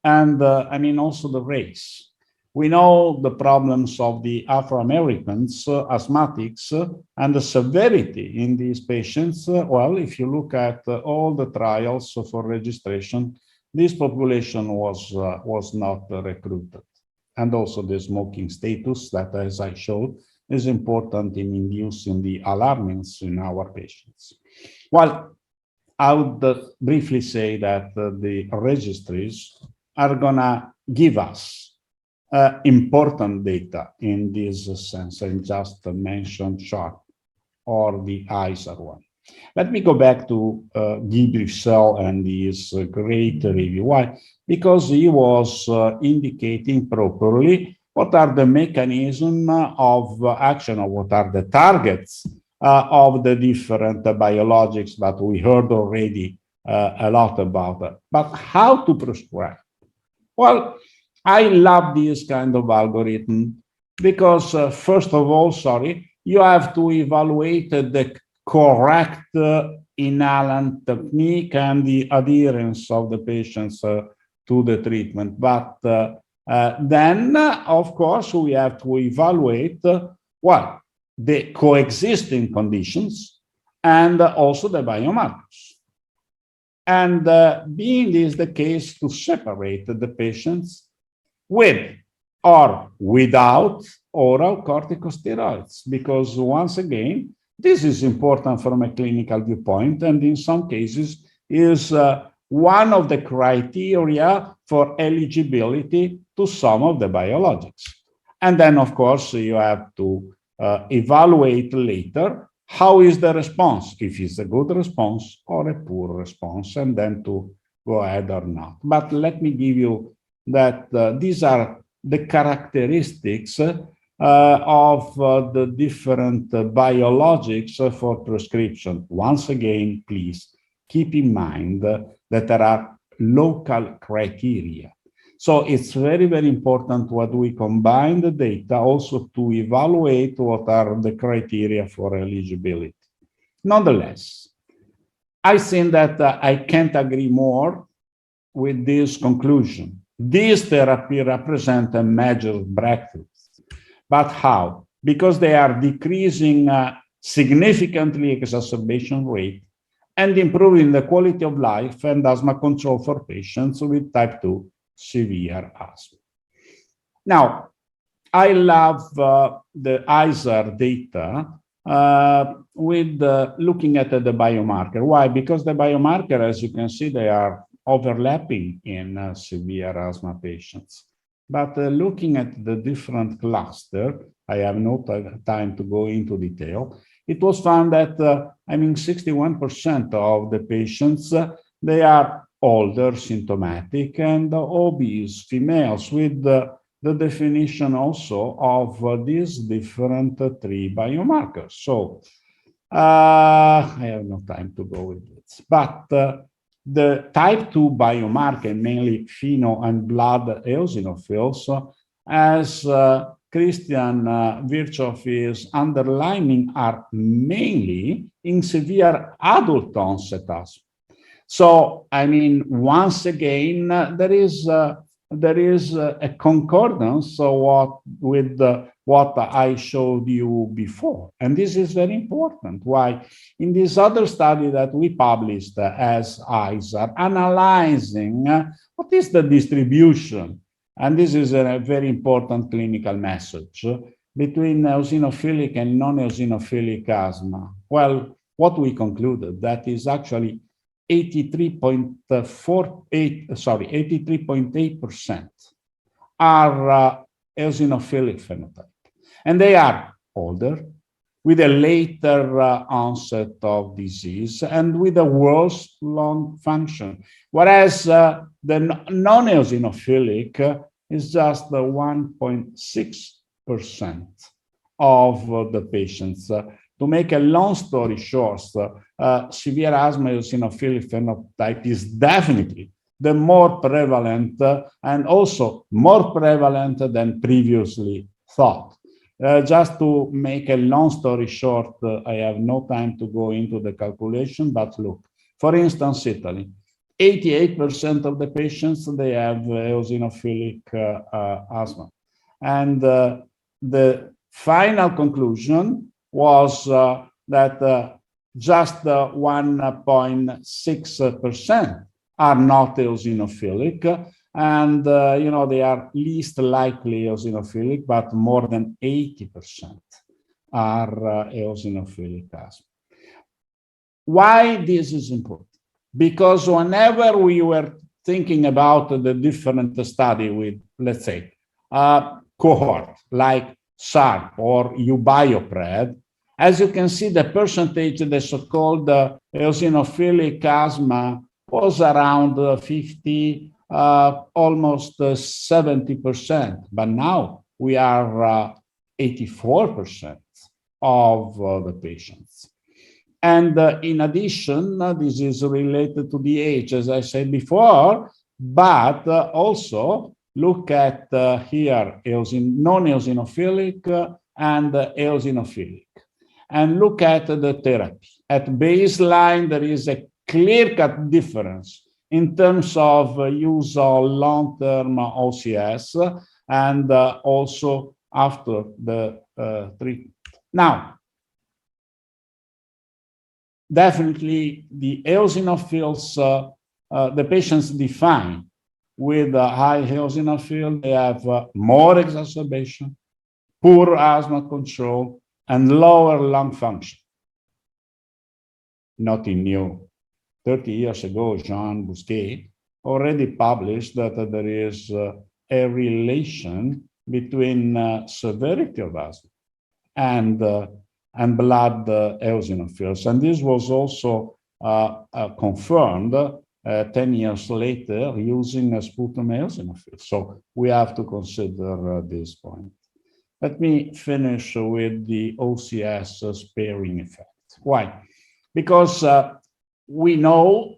[SPEAKER 4] And I mean, also the race. We know the problems of the Afro-Americans, asthmatics, and the severity in these patients. Well, if you look at all the trials for registration, this population was not recruited. And also the smoking status that, as I showed, is important in inducing the alarmins in our patients. Well, I would briefly say that the registries are gonna give us important data in this sense, and just mention chart or the ISAR one. Let me go back to Guy Bruxelles and his great review. Why? Because he was indicating properly what are the mechanisms of action, or what are the targets of the different biologics that we heard already a lot about it. But how to prescribe? Well, I love this kind of algorithm because, first of all, you have to evaluate the correct inhalant technique and the adherence of the patients to the treatment. But then, of course, we have to evaluate, the coexisting conditions and also the biomarkers. And being this the case, to separate the patients with or without oral corticosteroids, because once again, this is important from a clinical viewpoint, and in some cases is one of the criteria for eligibility to some of the biologics. And then, of course, you have to evaluate later how is the response, if it's a good response or a poor response, and then to go ahead or not. But let me give you that these are the characteristics of the different biologics for prescription. Once again, please keep in mind that there are local criteria. So it's very, very important what we combine the data also to evaluate what are the criteria for eligibility. Nonetheless, I think that I can't agree more with this conclusion. These therapies represent a major breakthrough. But how? Because they are decreasing significantly exacerbation rate and improving the quality of life and asthma control for patients with type 2 severe asthma. Now, I love the ISAR data with looking at the biomarker. Why? Because the biomarker, as you can see, they are overlapping in severe asthma patients. But looking at the different cluster, I have no time to go into detail. It was found that, 61% of the patients, they are older, symptomatic, and obese females, with the definition also of these different three biomarkers. So I have no time to go with it. But the type 2 biomarker, mainly pheno and blood eosinophils, as Christian Virchow is underlining, are mainly in severe adult onset asthma. So, once again, there is a concordance with what I showed you before. And this is very important. Why? In this other study that we published as ISAR, analyzing what is the distribution, and this is a very important clinical message, between eosinophilic and non-eosinophilic asthma. Well, what we concluded, that is actually 83.8% are eosinophilic phenotype. And they are older, with a later onset of disease, and with a worse lung function. Whereas the non-eosinophilic is just 1.6% of the patients. To make a long story short, severe asthma eosinophilic phenotype is definitely the more prevalent and also more prevalent than previously thought. Just to make a long story short, I have no time to go into the calculation, but look, for instance, Italy, 88% of the patients, they have eosinophilic asthma. And the final conclusion was that just 1.6% are not eosinophilic, and they are least likely eosinophilic, but more than 80% are eosinophilic asthma. Why this is important? Because whenever we were thinking about the different study with, let's say, cohort, like SARP or UBioPred, as you can see, the percentage, the so-called eosinophilic asthma was around 50, almost 70%, but now we are 84% of the patients. And in addition, this is related to the age, as I said before, but also look at here, non-eosinophilic and eosinophilic. And look at the therapy. At baseline, there is a clear-cut difference in terms of use of long-term OCS and also after the treatment. Now, definitely the eosinophils, the patients defined with high eosinophil, they have more exacerbation, poor asthma control, and lower lung function. Nothing new. 30 years ago, Jean Bousquet already published that there is a relation between severity of asthma and blood eosinophils. And this was also confirmed 10 years later using sputum eosinophils. So we have to consider this point. Let me finish with the OCS sparing effect. Why? Because we know,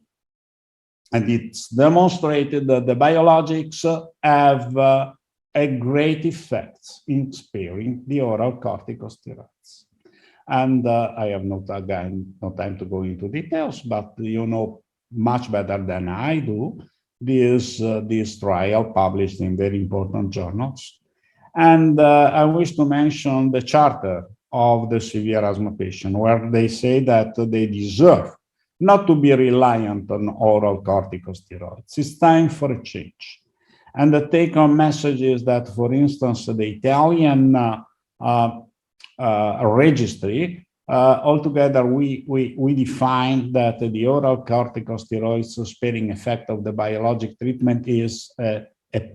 [SPEAKER 4] and it's demonstrated, that the biologics have a great effect in sparing the oral corticosteroids. And I have no time to go into details, but you know much better than I do this trial published in very important journals. And I wish to mention the charter of the severe asthma patient, where they say that they deserve not to be reliant on oral corticosteroids. It's time for a change. And the take-home message is that, for instance, the Italian registry, altogether we define that the oral corticosteroids sparing effect of the biologic treatment is a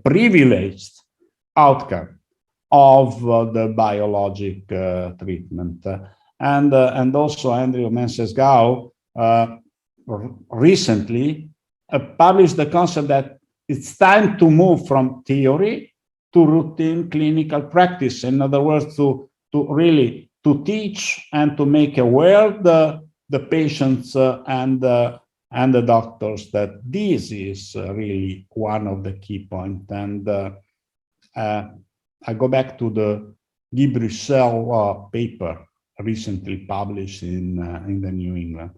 [SPEAKER 4] privileged outcome of the biologic treatment. And also Andrew Mencesgau recently published the concept that it's time to move from theory to routine clinical practice. In other words, to really teach and to make aware the patients and the doctors that this is really one of the key points. And I go back to the Guy Bruxelles paper recently published in the New England.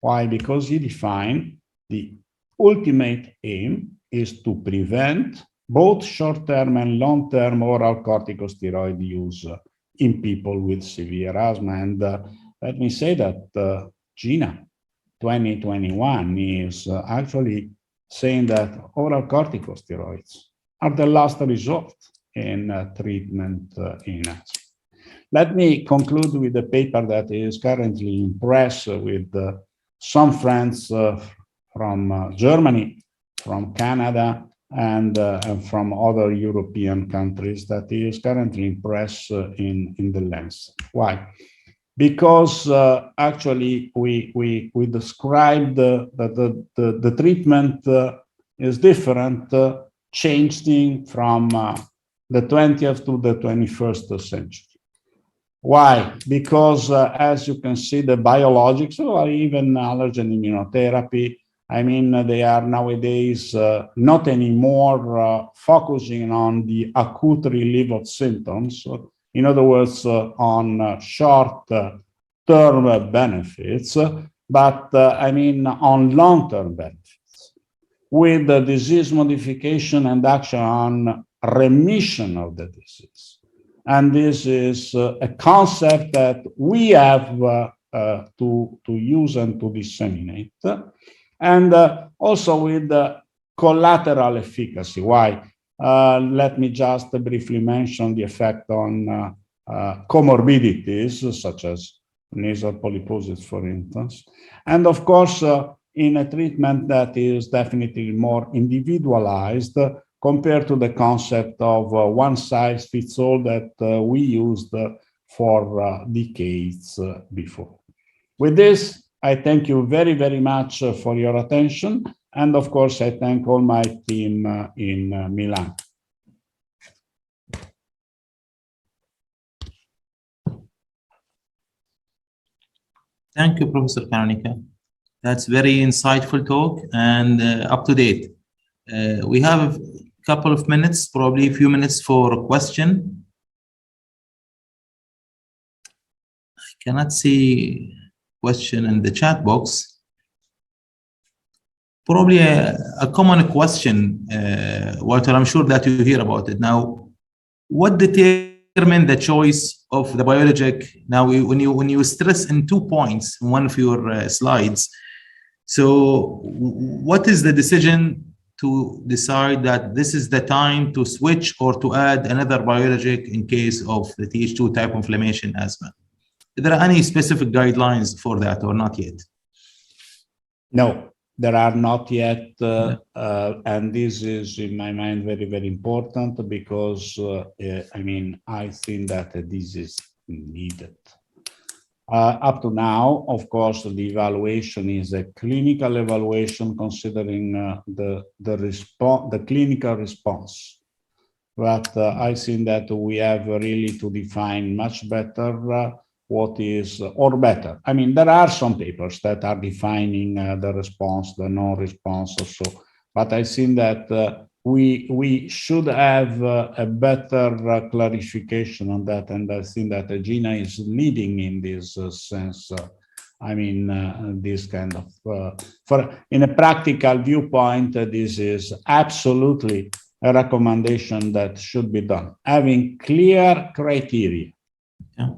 [SPEAKER 4] Why? Because he defined the ultimate aim is to prevent both short-term and long-term oral corticosteroid use in people with severe asthma. And let me say that GINA 2021 is actually saying that oral corticosteroids are the last resort in treatment in asthma. Let me conclude with a paper that is currently in press with some friends from Germany, from Canada, and from other European countries that is currently in press in the Lancet. Why? Because actually we described that the treatment is different, changing from the 20th to the 21st century. Why? Because as you can see, the biologics or even allergy and immunotherapy, I mean, they are nowadays not anymore focusing on the acute relief of symptoms. In other words, on short-term benefits, but I mean on long-term benefits, with the disease modification and action on remission of the disease. And this is a concept that we have to use and to disseminate. And also with collateral efficacy. Why? Let me just briefly mention the effect on comorbidities, such as nasal polyposis, for instance. And of course, in a treatment that is definitely more individualized, compared to the concept of one size fits all that we used for decades before. With this, I thank you very, very much for your attention. And of course, I thank all my team in Milan.
[SPEAKER 5] Thank you, Professor Karonika. That's very insightful talk and up to date. We have a couple of minutes, probably a few minutes for a question. I cannot see question in the chat box. Probably a common question, Walter, I'm sure that you hear about it. Now, what determined the choice of the Biologic? Now, when you stress in 2 points in one of your slides, so what is the decision to decide that this is the time to switch or to add another Biologic in case of the Th2 type inflammation asthma? Are there any specific guidelines for that or not yet?
[SPEAKER 4] No, there are not yet. And this is, in my mind, very, very important because, I mean, I think that this is needed. Up to now, of course, the evaluation is a clinical evaluation considering the clinical response. But I think that we have really to define much better what is, or better. I mean, there are some papers that are defining the response, the non-response or so, but I think that we should have a better clarification on that, and I think that GINA is leading in this sense. I mean, this kind of, in a practical viewpoint, this is absolutely a recommendation that should be done, having clear criteria.
[SPEAKER 5] Yeah.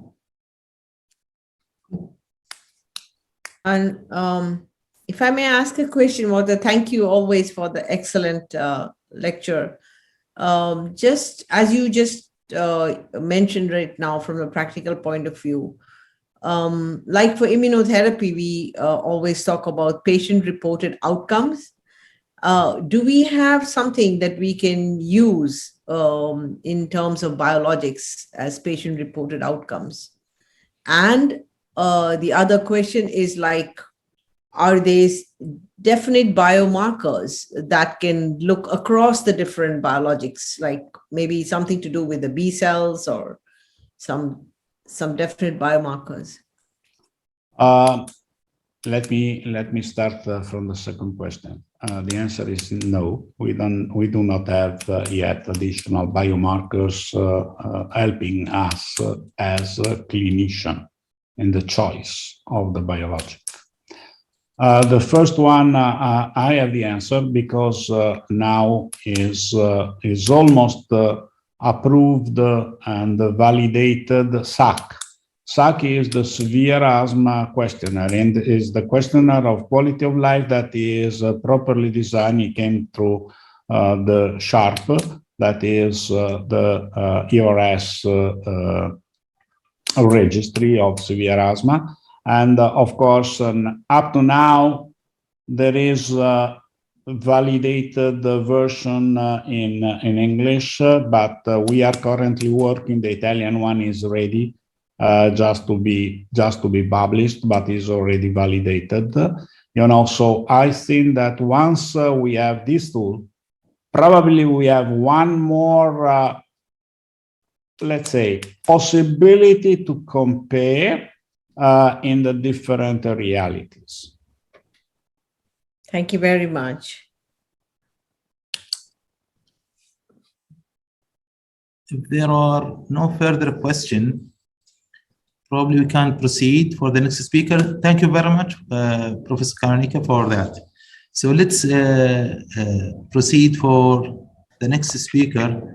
[SPEAKER 1] And if I may ask a question, Walter, thank you always for the excellent lecture. Just as you just mentioned right now from a practical point of view, like for immunotherapy, we always talk about patient-reported outcomes. Do we have something that we can use in terms of biologics as patient-reported outcomes? And the other question is like, are there definite biomarkers that can look across the different biologics, like maybe something to do with the B cells or some definite biomarkers?
[SPEAKER 4] Let me start from the second question. The answer is no. We do not have yet additional biomarkers helping us as a clinician in the choice of the biologic. The first one, I have the answer because now is almost approved and validated SAC. SAC is the Severe Asthma Questionnaire and is the questionnaire of quality of life that is properly designed. It came through the SHARP, that is the ERS registry of severe asthma. And of course, up to now, there is a validated version in English, but we are currently working. The Italian one is ready, just to be published, but is already validated. You know, so I think that once we have this tool, probably we have one more, let's say, possibility to compare in the different realities.
[SPEAKER 1] Thank you very much.
[SPEAKER 5] If there are no further questions, probably we can proceed for the next speaker. Thank you very much, Professor Karonika, for that. So let's proceed for the next speaker.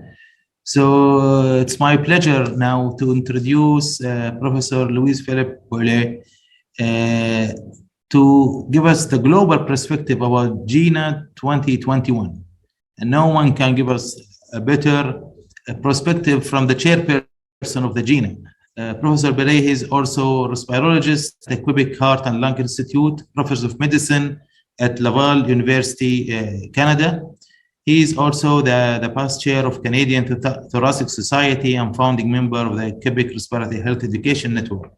[SPEAKER 5] So it's my pleasure now to introduce Professor Louis-Philippe Boillet to give us the global perspective about GINA 2021. And no one can give us a better perspective from the chairperson of the GINA. Professor Boillet is also a respirologist at the Quebec Heart and Lung Institute, professor of medicine at Laval University, Canada. He is also the past chair of Canadian Thoracic Society and founding member of the Quebec Respiratory Health Education Network.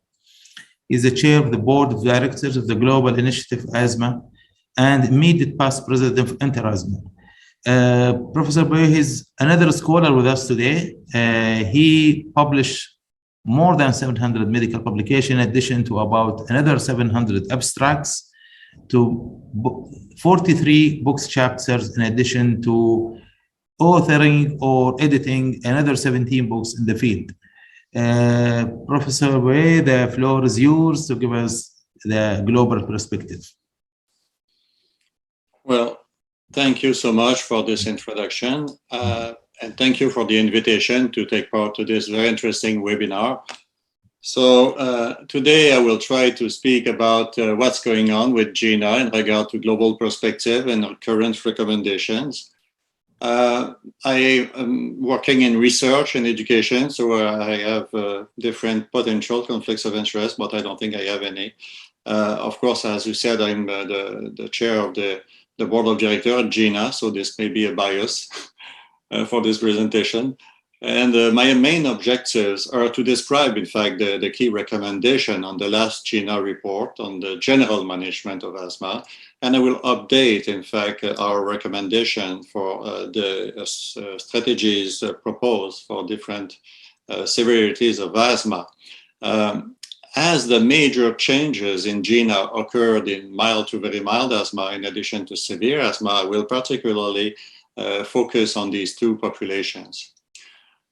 [SPEAKER 5] He is the chair of the board of directors of the Global Initiative Asthma and immediate past president of Inter-Asthma. Professor Boye is another scholar with us today. He published more than 700 medical publications, in addition to about another 700 abstracts, to 43 books chapters, in addition to authoring or editing another 17 books in the field. Professor Boye, the floor is yours to give us the global perspective.
[SPEAKER 3] Well, thank you so much for this introduction, and thank you for the invitation to take part to this very interesting webinar. So today I will try to speak about what's going on with GINA in regard to global perspective and our current recommendations. I am working in research and education, so I have different potential conflicts of interest, but I don't think I have any. Of course, as you said, I'm the chair of the board of directors at GINA, so this may be a bias for this presentation. And my main objectives are to describe, in fact, the key recommendation on the last GINA report on the general management of asthma. And I will update, in fact, our recommendation for the strategies proposed for different severities of asthma. As the major changes in GINA occurred in mild to very mild asthma, in addition to severe asthma, I will particularly focus on these two populations.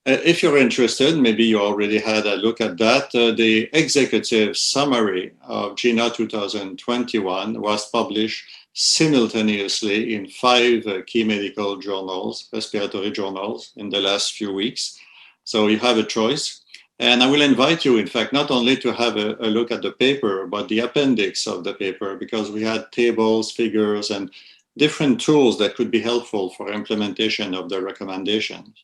[SPEAKER 3] If you're interested, maybe you already had a look at that. The executive summary of GINA 2021 was published simultaneously in 5 key medical journals, respiratory journals, in the last few weeks. So you have a choice. And I will invite you, in fact, not only to have a look at the paper, but the appendix of the paper, because we had tables, figures, and different tools that could be helpful for implementation of the recommendations.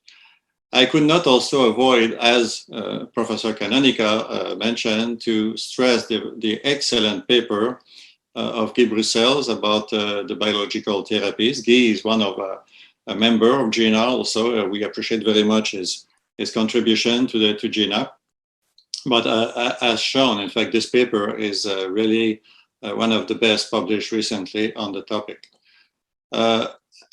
[SPEAKER 3] I could not also avoid, as Professor Canonica mentioned, to stress the excellent paper of Guy Bruxelles about the biological therapies. Guy is one of a member of GINA also. We appreciate very much his contribution to GINA. But as shown, in fact, this paper is really one of the best published recently on the topic.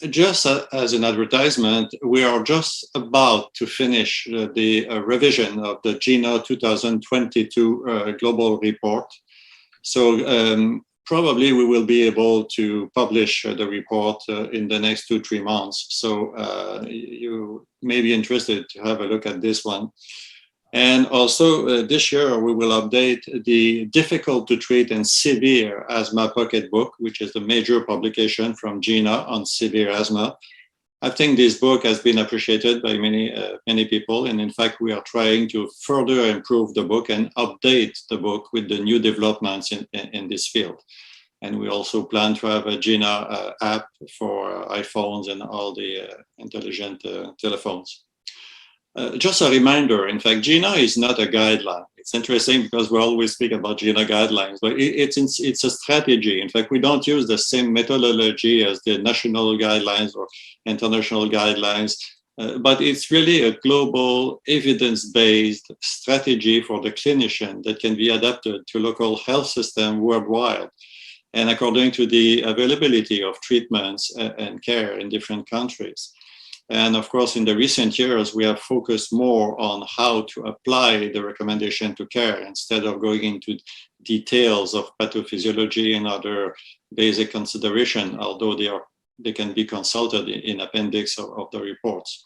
[SPEAKER 3] Just as an advertisement, we are just about to finish the revision of the GINA 2022 global report. So probably we will be able to publish the report in the next 2-3 months. So you may be interested to have a look at this one. And also this year, we will update the difficult to treat and severe asthma pocketbook, which is the major publication from GINA on severe asthma. I think this book has been appreciated by many people. And in fact, we are trying to further improve the book and update the book with the new developments in this field. And we also plan to have a GINA app for iPhones and all the intelligent telephones. Just a reminder, in fact, GINA is not a guideline. It's interesting because we always speak about GINA guidelines, but it's a strategy. In fact, we don't use the same methodology as the national guidelines or international guidelines, but it's really a global evidence-based strategy for the clinician that can be adapted to local health system worldwide. And according to the availability of treatments and care in different countries. And of course, in the recent years, we have focused more on how to apply the recommendation to care instead of going into details of pathophysiology and other basic consideration, although they can be consulted in appendix of the reports.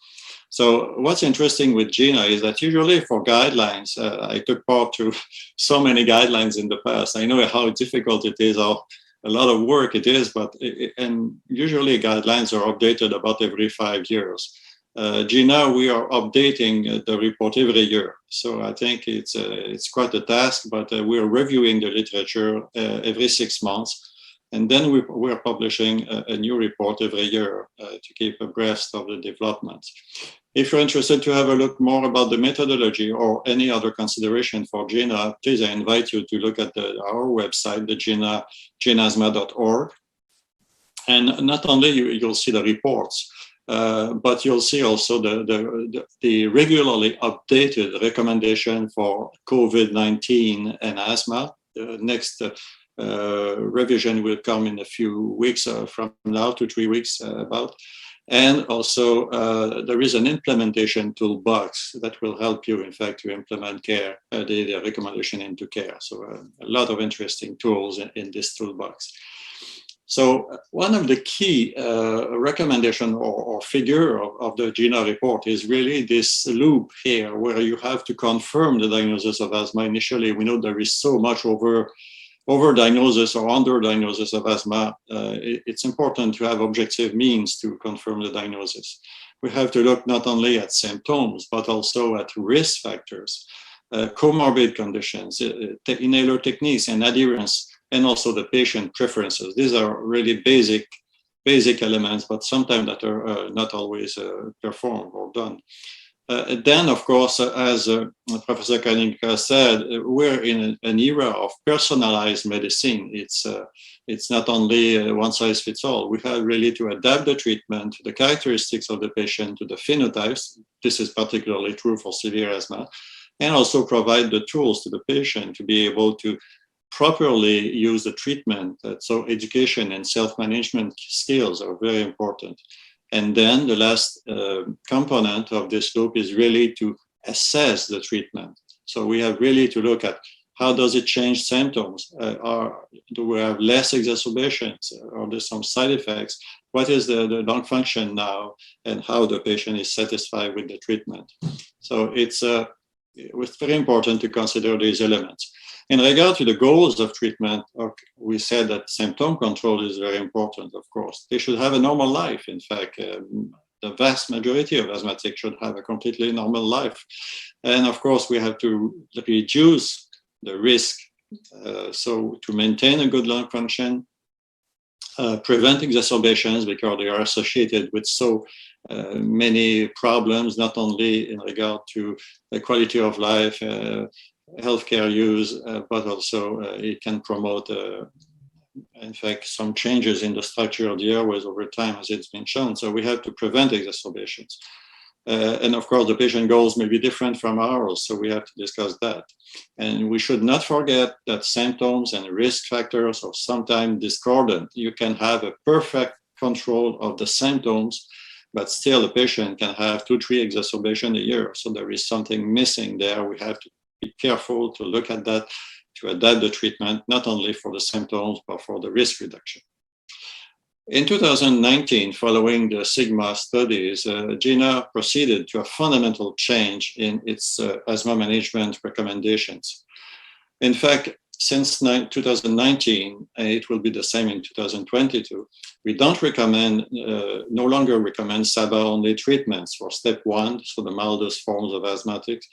[SPEAKER 3] So what's interesting with GINA is that usually for guidelines, I took part to so many guidelines in the past. I know how difficult it is, how a lot of work it is, but and usually guidelines are updated about every 5 years. GINA, we are updating the report every year. So I think it's quite a task, but we're reviewing the literature every 6 months. And then we're publishing a new report every year to keep abreast of the developments. If you're interested to have a look more about the methodology or any other consideration for GINA, please, I invite you to look at our website, the ginasma.org. And not only you'll see the reports, But you'll see also the regularly updated recommendation for COVID-19 and asthma. The next revision will come in a few weeks from now, 2 to 3 weeks about. And also there is an implementation toolbox that will help you, in fact, to implement care, the recommendation into care. So a lot of interesting tools in this toolbox. So one of the key recommendation or figure of the GINA report is really this loop here, where you have to confirm the diagnosis of asthma initially. We know there is so much over-diagnosis or under-diagnosis of asthma. It's important to have objective means to confirm the diagnosis. We have to look not only at symptoms, but also at risk factors, comorbid conditions, inhaler techniques and adherence, and also the patient preferences. These are really basic elements, but sometimes that are not always performed or done. Then, of course, as Professor Kalinka said, we're in an era of personalized medicine. It's not only one size fits all. We have really to adapt the treatment to the characteristics of the patient, to the phenotypes. This is particularly true for severe asthma, and also provide the tools to the patient to be able to properly use the treatment. So education and self-management skills are very important. And then the last component of this loop is really to assess the treatment. So we have really to look at how does it change symptoms? Do we have less exacerbations? Are there some side effects? What is the lung function now? And how the patient is satisfied with the treatment? So it's very important to consider these elements. In regard to the goals of treatment, we said that symptom control is very important, of course. They should have a normal life. In fact, the vast majority of asthmatics should have a completely normal life. And of course, we have to reduce the risk. So to maintain a good lung function, prevent exacerbations because they are associated with so many problems, not only in regard to the quality of life, healthcare use, but also it can promote, in fact, some changes in the structure of the airways over time, as it's been shown. So we have to prevent exacerbations. And of course, the patient goals may be different from ours, so we have to discuss that. And we should not forget that symptoms and risk factors are sometimes discordant. You can have a perfect control of the symptoms, but still the patient can have 2-3 exacerbations a year. So there is something missing there. We have to be careful to look at that, to adapt the treatment, not only for the symptoms, but for the risk reduction. In 2019, following the SIGMA studies, GINA proceeded to a fundamental change in its asthma management recommendations. In fact, since 2019, and it will be the same in 2022, we don't recommend, no longer recommend SABA-only treatments for step 1, so the mildest forms of asthmatics.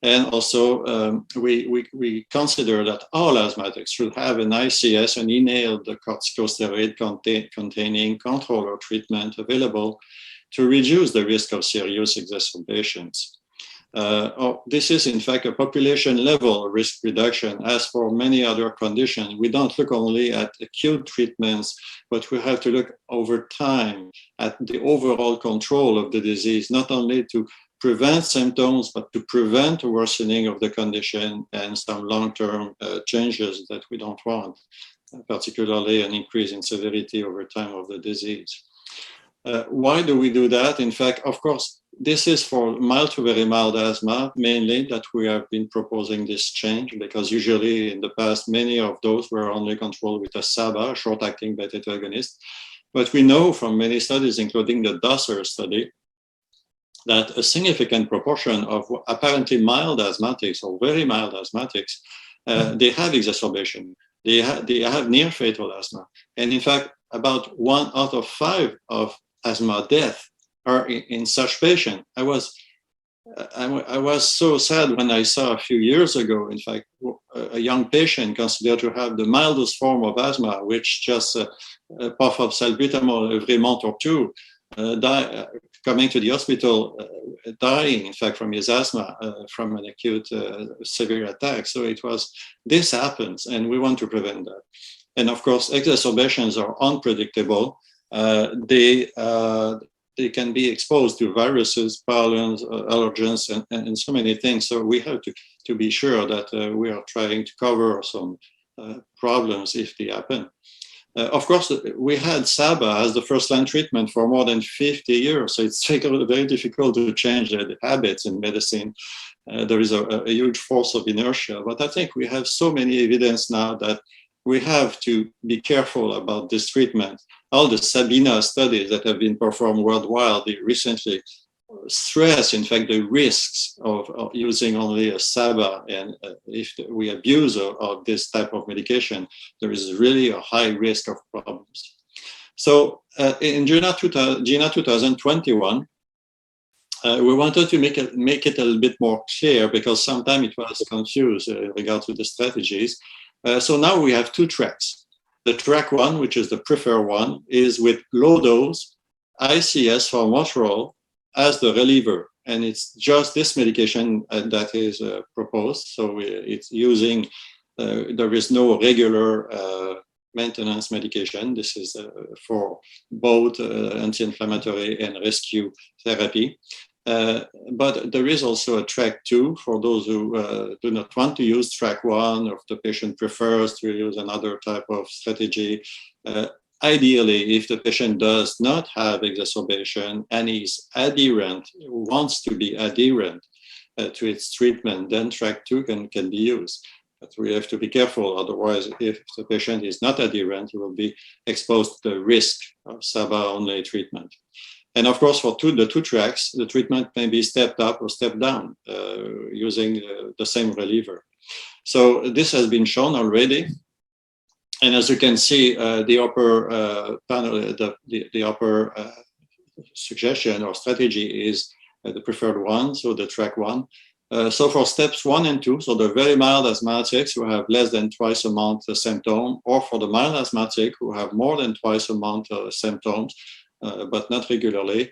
[SPEAKER 3] And also, we consider that all asthmatics should have an ICS, an inhaled corticosteroid containing control or treatment available to reduce the risk of serious exacerbations. This is, in fact, a population-level risk reduction. As for many other conditions, we don't look only at acute treatments, but we have to look over time at the overall control of the disease, not only to prevent symptoms, but to prevent worsening of the condition and some long-term changes that we don't want, particularly an increase in severity over time of the disease. Why do we do that? In fact, of course, this is for mild to very mild asthma, mainly, that we have been proposing this change, because usually in the past, many of those were only controlled with a SABA, short-acting beta-2 agonist. But we know from many studies, including the DOSER study, that a significant proportion of apparently mild asthmatics or very mild asthmatics, they have exacerbation. They have near fatal asthma. And in fact, about 1 out of 5 of asthma death are in such patients. I was so sad when I saw a few years ago, in fact, a young patient considered to have the mildest form of asthma, which just a puff of salbutamol every month or two, coming to the hospital, dying, in fact, from his asthma, from an acute severe attack. So this happens, and we want to prevent that. And of course, exacerbations are unpredictable. they can be exposed to viruses, pollens, allergens, and so many things. So we have to be sure that we are trying to cover some problems if they happen. Of course, we had SABA as the first-line treatment for more than 50 years, so it's very difficult to change the habits in medicine. There is a huge force of inertia, but I think we have so many evidence now that we have to be careful about this treatment. All the SABINA studies that have been performed worldwide recently stress, in fact, the risks of using only a SABA, and if we abuse of this type of medication, there is really a high risk of problems. So in GINA 2021, we wanted to make it a little bit more clear, because sometimes it was confused in regard to the strategies. So now we have two tracks. The track one, which is the preferred one, is with low dose ICS formoterol as the reliever. And it's just this medication that is proposed. So it's using, there is no regular maintenance medication. This is for both anti-inflammatory and rescue therapy. But there is also a track 2 for those who do not want to use track 1, or if the patient prefers to use another type of strategy. Ideally, if the patient does not have exacerbation and is adherent, wants to be adherent to its treatment, then track 2 can be used. But we have to be careful, otherwise, if the patient is not adherent, he will be exposed to the risk of SABA-only treatment. And of course, for the two tracks, the treatment may be stepped up or stepped down using the same reliever. So this has been shown already. And as you can see, the upper panel, the upper suggestion or strategy is the preferred one, so the track 1. So for steps 1 and 2, so the very mild asthmatics who have less than twice a month symptom, or for the mild asthmatic who have more than twice a month symptoms, but not regularly,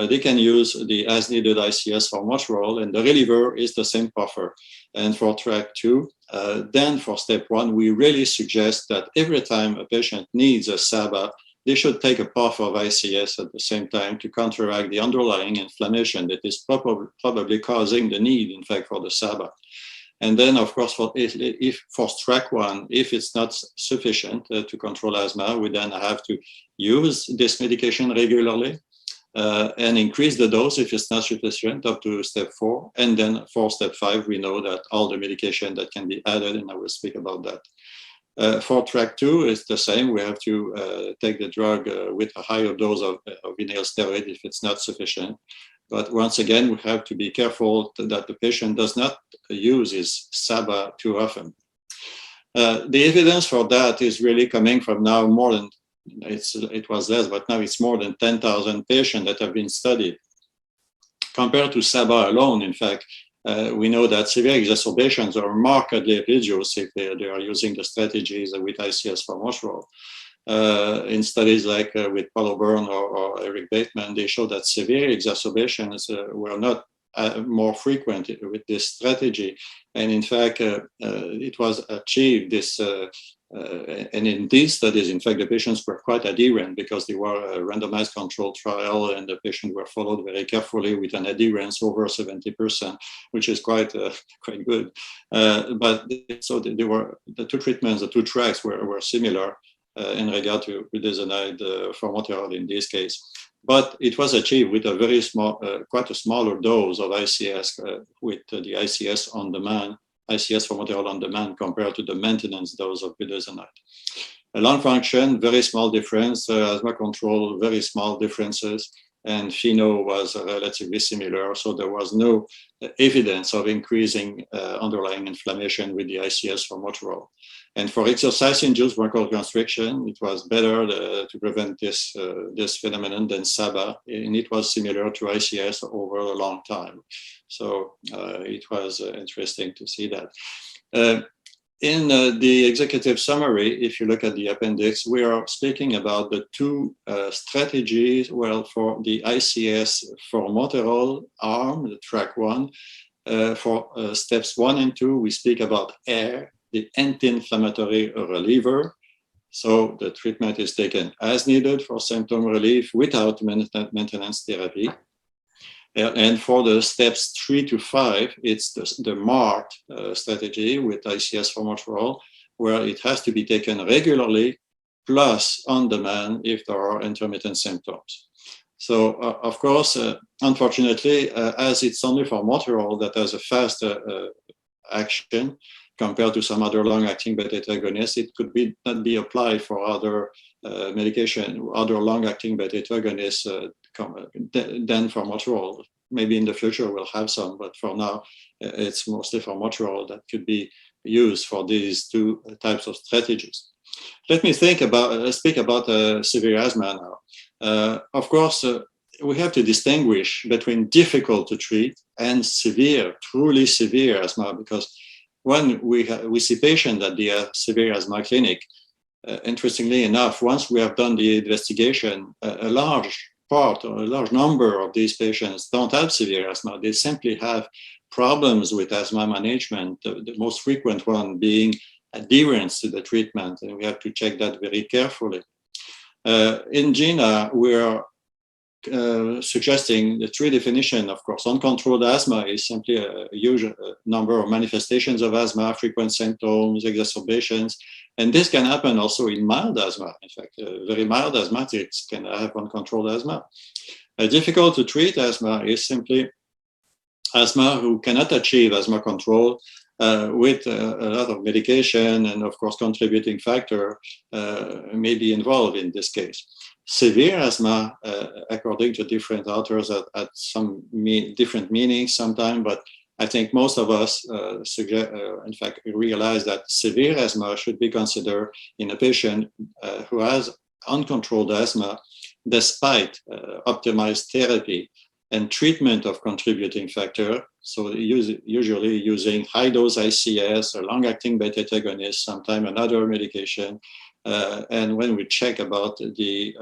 [SPEAKER 3] they can use the as-needed ICS formoterol, and the reliever is the same buffer. And for track 2, then for step 1, we really suggest that every time a patient needs a SABA, they should take a puff of ICS at the same time to counteract the underlying inflammation that is probably causing the need, in fact, for the SABA. And then, of course, for track 1, if it's not sufficient to control asthma, we then have to use this medication regularly and increase the dose if it's not sufficient up to step 4. And then for step 5, we know that all the medication that can be added, and I will speak about that. For track 2, it's the same. We have to take the drug with a higher dose of inhaled steroid if it's not sufficient. But once again, we have to be careful that the patient does not use his SABA too often. The evidence for that is really coming from now more than, it was less, but now it's more than 10,000 patients that have been studied. Compared to SABA alone, in fact, we know that severe exacerbations are markedly reduced if they are using the strategies with ICS formoterol. In studies like with Paul O'Byrne or Eric Bateman, they show that severe exacerbations were not more frequent with this strategy. And in fact, it was achieved this, and in these studies, in fact, the patients were quite adherent because they were a randomized controlled trial, and the patients were followed very carefully with an adherence over 70%, which is quite good. But so they were, the two treatments, the two tracks were similar in regard to budesonide formoterol in this case. But it was achieved with a very small, quite a smaller dose of ICS with the ICS on demand, ICS formoterol on demand compared to the maintenance dose of budesonide. Lung function, very small difference. Asthma control, very small differences. And FeNO was relatively similar. So there was no evidence of increasing underlying inflammation with the ICS formoterol. And for exercise-induced bronchoconstriction, it was better to prevent this phenomenon than SABA, and it was similar to ICS over a long time. So it was interesting to see that. In the executive summary, if you look at the appendix, we are speaking about the two strategies. Well, for the ICS formoterol arm, the track 1, for steps 1 and 2, we speak about AIR, the anti-inflammatory reliever. So the treatment is taken as needed for symptom relief without maintenance therapy. And for the steps 3 to 5, it's the MART strategy with ICS formoterol, where it has to be taken regularly, plus on demand if there are intermittent symptoms. So, of course, unfortunately, as it's only formoterol that has a fast action compared to some other long-acting beta agonists, it could not be applied for other medication, other long-acting beta agonists than formoterol. Maybe in the future we'll have some, but for now it's mostly formoterol that could be used for these two types of strategies. Let me speak about severe asthma now. Of course, we have to distinguish between difficult to treat and severe, truly severe asthma, because when we see patients at the severe asthma clinic, interestingly enough, once we have done the investigation, a large part or a large number of these patients don't have severe asthma. They simply have problems with asthma management, the most frequent one being adherence to the treatment, and we have to check that very carefully. In GINA, we are suggesting the three definitions. Of course, uncontrolled asthma is simply a huge number of manifestations of asthma, frequent symptoms, exacerbations, and this can happen also in mild asthma. In fact, very mild asthmatics can have uncontrolled asthma. Difficult to treat asthma is simply asthma who cannot achieve asthma control with a lot of medication, and of course contributing factor may be involved in this case. Severe asthma, according to different authors, at some different meanings sometimes, but I think most of us in fact realize that severe asthma should be considered in a patient who has uncontrolled asthma despite optimized therapy and treatment of contributing factor. So usually using high dose ICS, or long-acting beta agonist, sometimes another medication. And when we check about the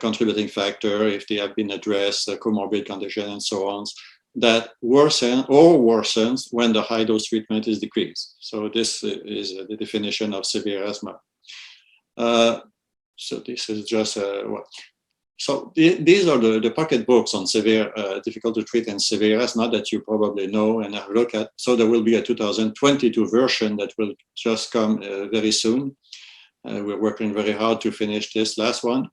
[SPEAKER 3] contributing factor, if they have been addressed, comorbid condition and so on, that worsens when the high dose treatment is decreased. So this is the definition of severe asthma. So this is just what. So these are the pocket books on severe, difficult to treat and severe asthma that you probably know and have looked at. So there will be a 2022 version that will just come very soon. We're working very hard to finish this last one.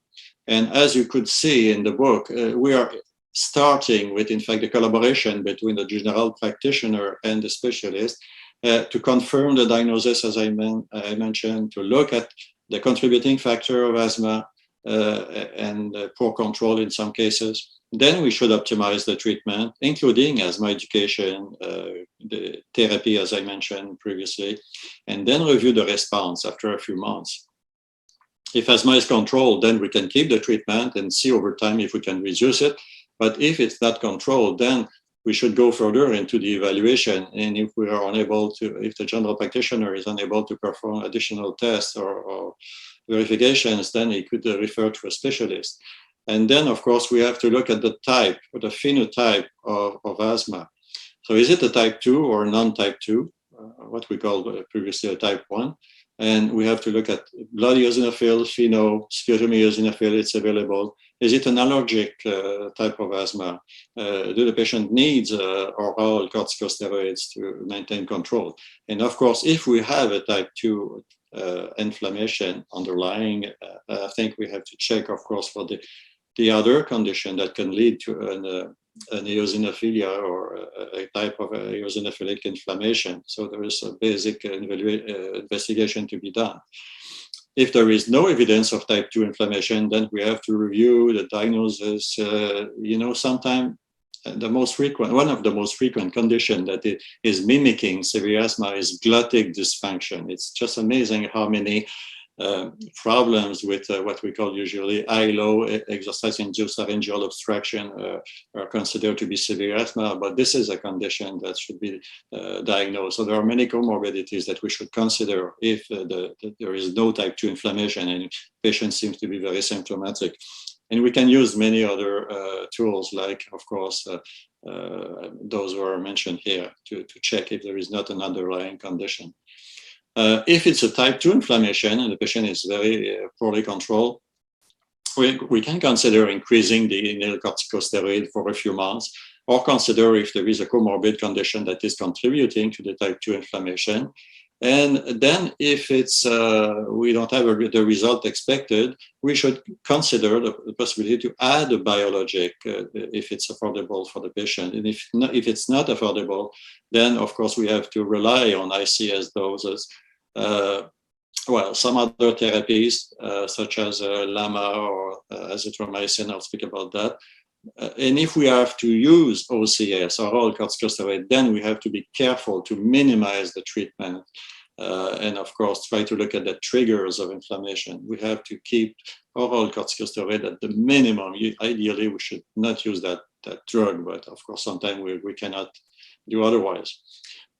[SPEAKER 3] And as you could see in the book, we are starting with, in fact, the collaboration between the general practitioner and the specialist to confirm the diagnosis, as I mentioned, to look at the contributing factor of asthma, and poor control in some cases. Then we should optimize the treatment, including asthma education, the therapy, as I mentioned previously, and then review the response after a few months. If asthma is controlled, then we can keep the treatment and see over time if we can reduce it. But if it's not controlled, then we should go further into the evaluation. And if we are unable to, if the general practitioner is unable to perform additional tests or verifications, then he could refer to a specialist. And then, of course, we have to look at the type or the phenotype of asthma. So is it a type 2 or non-type 2, what we called previously a type 1? And we have to look at blood eosinophil, pheno, sputum eosinophil, it's available. Is it an allergic type of asthma? Do the patient needs oral corticosteroids to maintain control? And of course, if we have a type 2 inflammation underlying, I think we have to check, of course, for the other condition that can lead to an eosinophilia or a type of eosinophilic inflammation. So there is a basic investigation to be done. If there is no evidence of type 2 inflammation, then we have to review the diagnosis. Sometimes one of the most frequent conditions that is mimicking severe asthma is glottic dysfunction. It's just amazing how many problems with what we call usually ILO, exercise-induced laryngeal obstruction, are considered to be severe asthma, but this is a condition that should be diagnosed. So there are many comorbidities that we should consider if there is no type 2 inflammation and the patient seems to be very symptomatic. And we can use many other tools, like, of course, those who are mentioned here to check if there is not an underlying condition. If it's a type 2 inflammation and the patient is very poorly controlled, we can consider increasing the inhaled corticosteroid for a few months, or consider if there is a comorbid condition that is contributing to the type 2 inflammation. And then if it's we don't have the result expected, we should consider the possibility to add a biologic if it's affordable for the patient. And if it's not affordable, then of course we have to rely on ICS doses. Well, some other therapies such as LAMA or azithromycin, I'll speak about that. And if we have to use OCS or oral corticosteroid, then we have to be careful to minimize the treatment. And of course, try to look at the triggers of inflammation. We have to keep oral corticosteroid at the minimum. Ideally, we should not use that drug, but of course, sometimes we cannot do otherwise.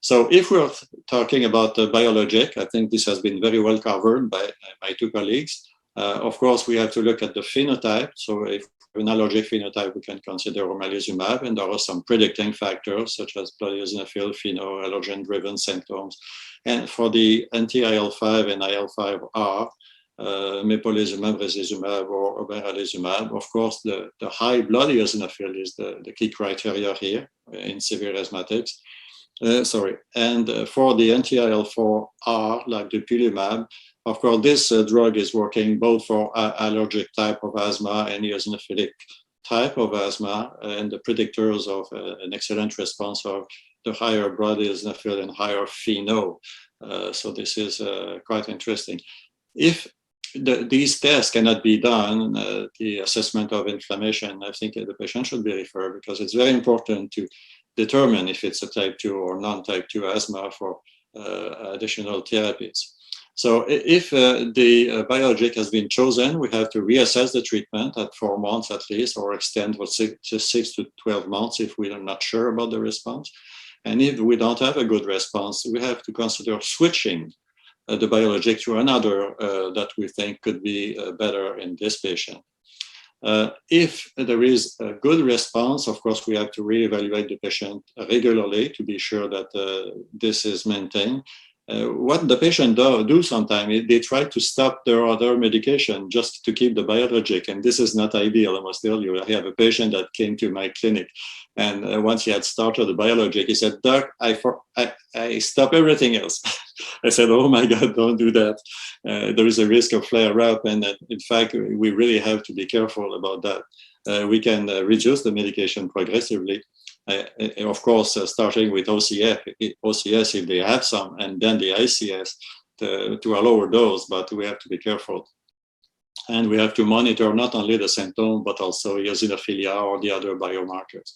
[SPEAKER 3] So if we're talking about the biologic, I think this has been very well covered by my two colleagues. Of course, we have to look at the phenotype. So if an allergic phenotype, we can consider MELISMA, and there are some predicting factors such as blood eosinophil, pheno, allergen-driven symptoms. And for the anti-IL-5 and IL-5R, mepolizumab, resizumab, or bengalisma, of course, the high blood eosinophil is the key criteria here in severe asthmatics. And for the anti-IL-4R, like dupilumab, of course, this drug is working both for allergic type of asthma and eosinophilic type of asthma, and the predictors of an excellent response are the higher blood eosinophil and higher pheno. So this is quite interesting. If these tests cannot be done, the assessment of inflammation, I think the patient should be referred, because it's very important to determine if it's a type 2 or non-type 2 asthma for additional therapies. So if the biologic has been chosen, we have to reassess the treatment at 4 months at least, or extend for 6 to 12 months if we are not sure about the response. And if we don't have a good response, we have to consider switching the biologic to another that we think could be better in this patient. If there is a good response, of course, we have to reevaluate the patient regularly to be sure that this is maintained. What the patient do sometimes, they try to stop their other medication just to keep the biologic, and this is not ideal, I must tell you. I have a patient that came to my clinic, and once he had started the biologic, he said, "Doc, I stop everything else." I said, "Oh my God, don't do that. There is a risk of flare-up, and in fact, we really have to be careful about that. We can reduce the medication progressively. Of course, starting with OCS if they have some, and then the ICS to a lower dose, but we have to be careful. And we have to monitor not only the symptom, but also eosinophilia or the other biomarkers.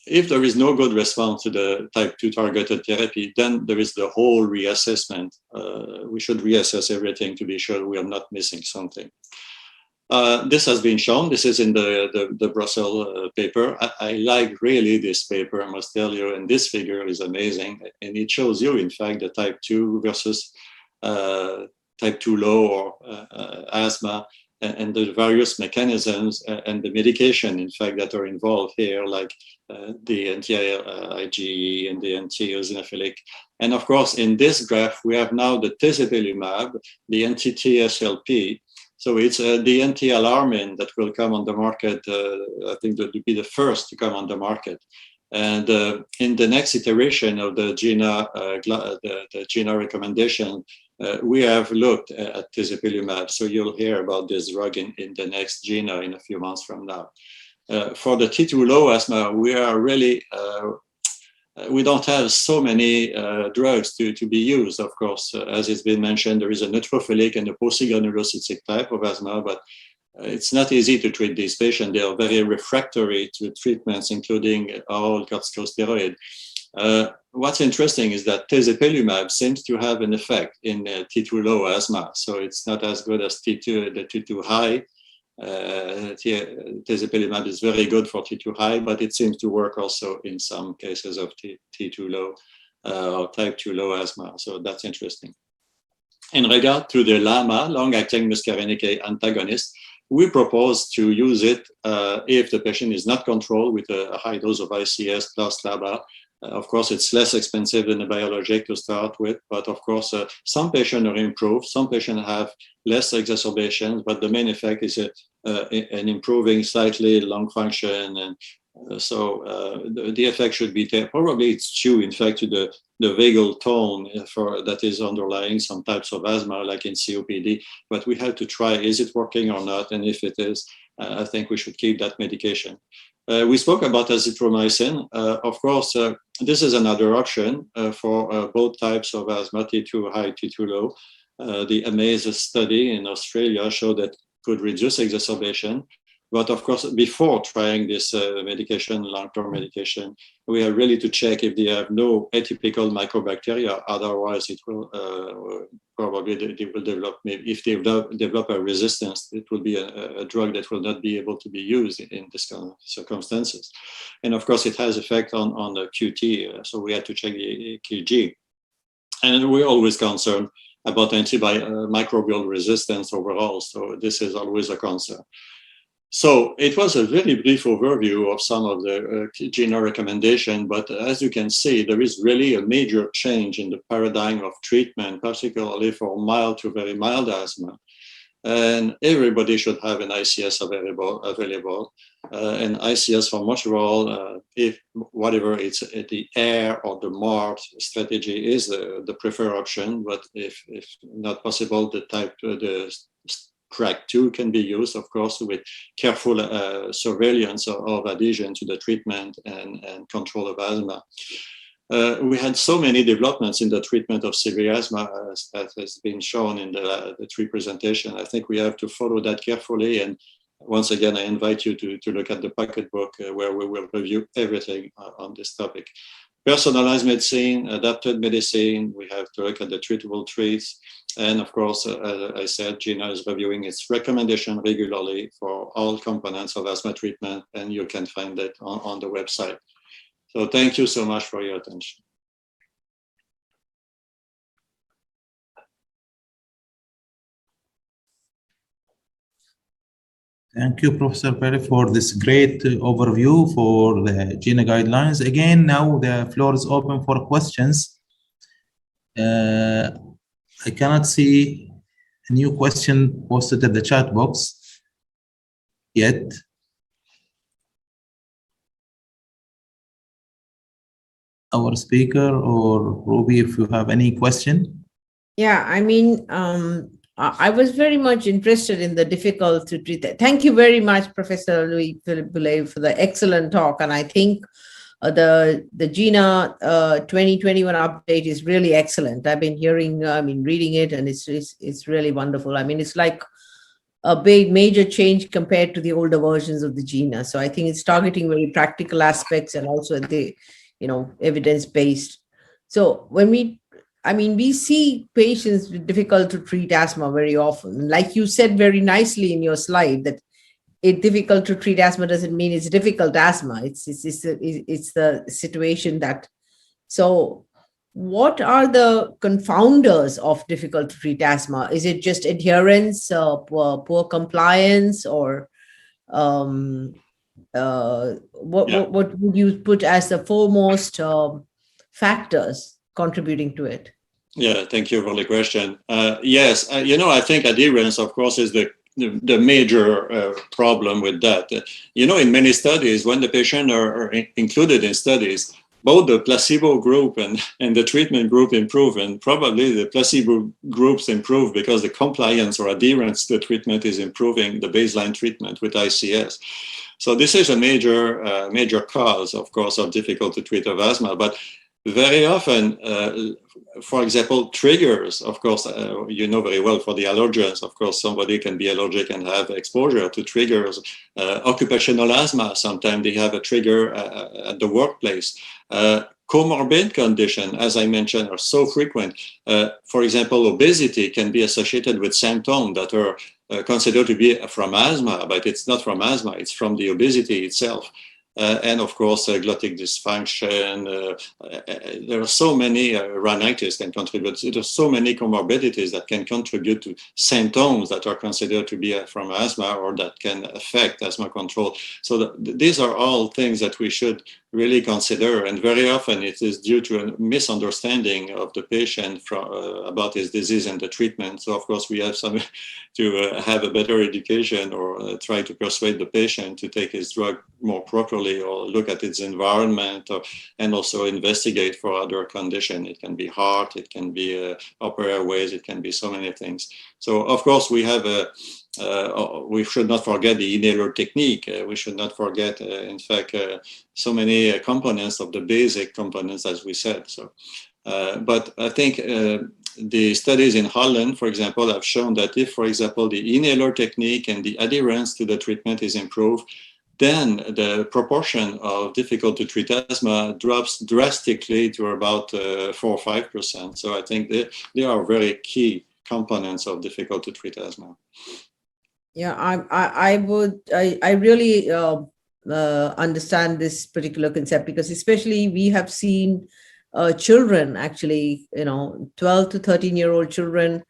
[SPEAKER 3] If there is no good response to the type 2 targeted therapy, then there is the whole reassessment. We should reassess everything to be sure we are not missing something. This has been shown. This is in the Brussels paper. I like really this paper, I must tell you, and this figure is amazing. And it shows you, in fact, the type 2 versus type 2 low or asthma, and the various mechanisms and the medication, in fact, that are involved here, like the anti-IgE and the anti-eosinophilic. And of course, in this graph, we have now the tezepelumab, the anti-TSLP. So it's the anti-alarmin that will come on the market. I think that will be the first to come on the market. And in the next iteration of the GINA, the GINA recommendation, we have looked at tezepelumab. So you'll hear about this drug in the next GINA in a few months from now. For the T2 low asthma, we are really, we don't have so many drugs to be used, of course. As it's been mentioned, there is a neutrophilic and a postgranulocytic type of asthma, but it's not easy to treat these patients. They are very refractory to treatments, including oral corticosteroid. What's interesting is that tezepelumab seems to have an effect in T2 low asthma. So it's not as good as T2, the T2 high. Tezepelumab is very good for T2 high, but it seems to work also in some cases of T2 low or type 2 low asthma. So that's interesting. In regard to the LAMA, long-acting muscarinic antagonist, we propose to use it if the patient is not controlled with a high dose of ICS plus LAMA, Of course, it's less expensive than a biologic to start with, but of course, some patients are improved, some patients have less exacerbations, but the main effect is an improving slightly lung function. And the effect should be there. Probably it's due, in fact, to the vagal tone that is underlying some types of asthma, like in COPD. But we have to try, is it working or not? And if it is, I think we should keep that medication. We spoke about azithromycin. Of course, this is another option for both types of asthma, T2 high, T2 low. The AMAZE study in Australia showed that could reduce exacerbation. But of course, before trying this medication, long-term medication, we are really to check if they have no atypical microbacteria. Otherwise, it will probably they will develop. Maybe if they develop a resistance, it will be a drug that will not be able to be used in this kind of circumstances. And of course, it has effect on the QT. So we had to check the EKG. And we're always concerned about antimicrobial resistance overall. So this is always a concern. So it was a very brief overview of some of the GINA recommendation, but as you can see, there is really a major change in the paradigm of treatment, particularly for mild to very mild asthma. And everybody should have an ICS available. And ICS for much of all, if whatever it's the AIR or the MART strategy is the preferred option, but if not possible, the track 2 can be used, of course, with careful surveillance of adhesion to the treatment and control of asthma. We had so many developments in the treatment of severe asthma, as has been shown in the 3 presentation. I think we have to follow that carefully. And once again, I invite you to look at the packet book where we will review everything on this topic. Personalized medicine, adapted medicine, we have to look at the treatable treats. And of course, as I said, GINA is reviewing its recommendation regularly for all components of asthma treatment, and you can find it on the website. So thank you so much for your attention.
[SPEAKER 5] Thank you, Professor Perry, for this great overview for the GINA guidelines. Again, now the floor is open for questions. I cannot see a new question posted in the chat box yet. Our speaker or Ruby, if you have any question.
[SPEAKER 1] Yeah, I mean, I was very much interested in the difficult to treat. Thank you very much, Professor Louis-Philippe Boulay, for the excellent talk. And I think the GINA 2021 update is really excellent. I've been reading it, and it's really wonderful. I mean, it's like a big major change compared to the older versions of the GINA. So I think it's targeting very practical aspects and also the, evidence-based. So when we see patients with difficult to treat asthma very often. Like you said very nicely in your slide, that difficult to treat asthma doesn't mean it's difficult asthma. It's the situation that. So what are the confounders of difficult to treat asthma? Is it just adherence, poor compliance, or what would you put as the foremost factors contributing to it?
[SPEAKER 3] Yeah, thank you for the question. Yes, I think adherence, of course, is the major problem with that. In many studies, when the patient are included in studies, both the placebo group and the treatment group improve, and probably the placebo groups improve because the compliance or adherence to the treatment is improving the baseline treatment with ICS. So this is a major cause, of course, of difficult to treat of asthma. But very often, for example, triggers, of course, very well for the allergens, of course, somebody can be allergic and have exposure to triggers. Occupational asthma, sometimes they have a trigger at the workplace. Comorbid condition, as I mentioned, are so frequent. For example, obesity can be associated with symptoms that are considered to be from asthma, but it's not from asthma, it's from the obesity itself. And of course, glottic dysfunction. There are so many rhinitis can contribute. There are so many comorbidities that can contribute to symptoms that are considered to be from asthma or that can affect asthma control. So these are all things that we should really consider, and very often it is due to a misunderstanding of the patient about his disease and the treatment. So of course we have some to have a better education, or try to persuade the patient to take his drug more properly, or look at its environment, and also investigate for other conditions. It can be heart, it can be upper airways, it can be so many things. So of course we have we should not forget the inhaler technique. We should not forget, in fact, so many components of the basic components, as we said. So, but I think the studies in Holland, for example, have shown that if, for example, the inhaler technique and the adherence to the treatment is improved, then the proportion of difficult to treat asthma drops drastically to about 4 or 5%. So I think they are very key components of difficult to treat asthma.
[SPEAKER 1] Yeah, I really understand this particular concept, because especially we have seen children, actually, 12 to 13-year-old children.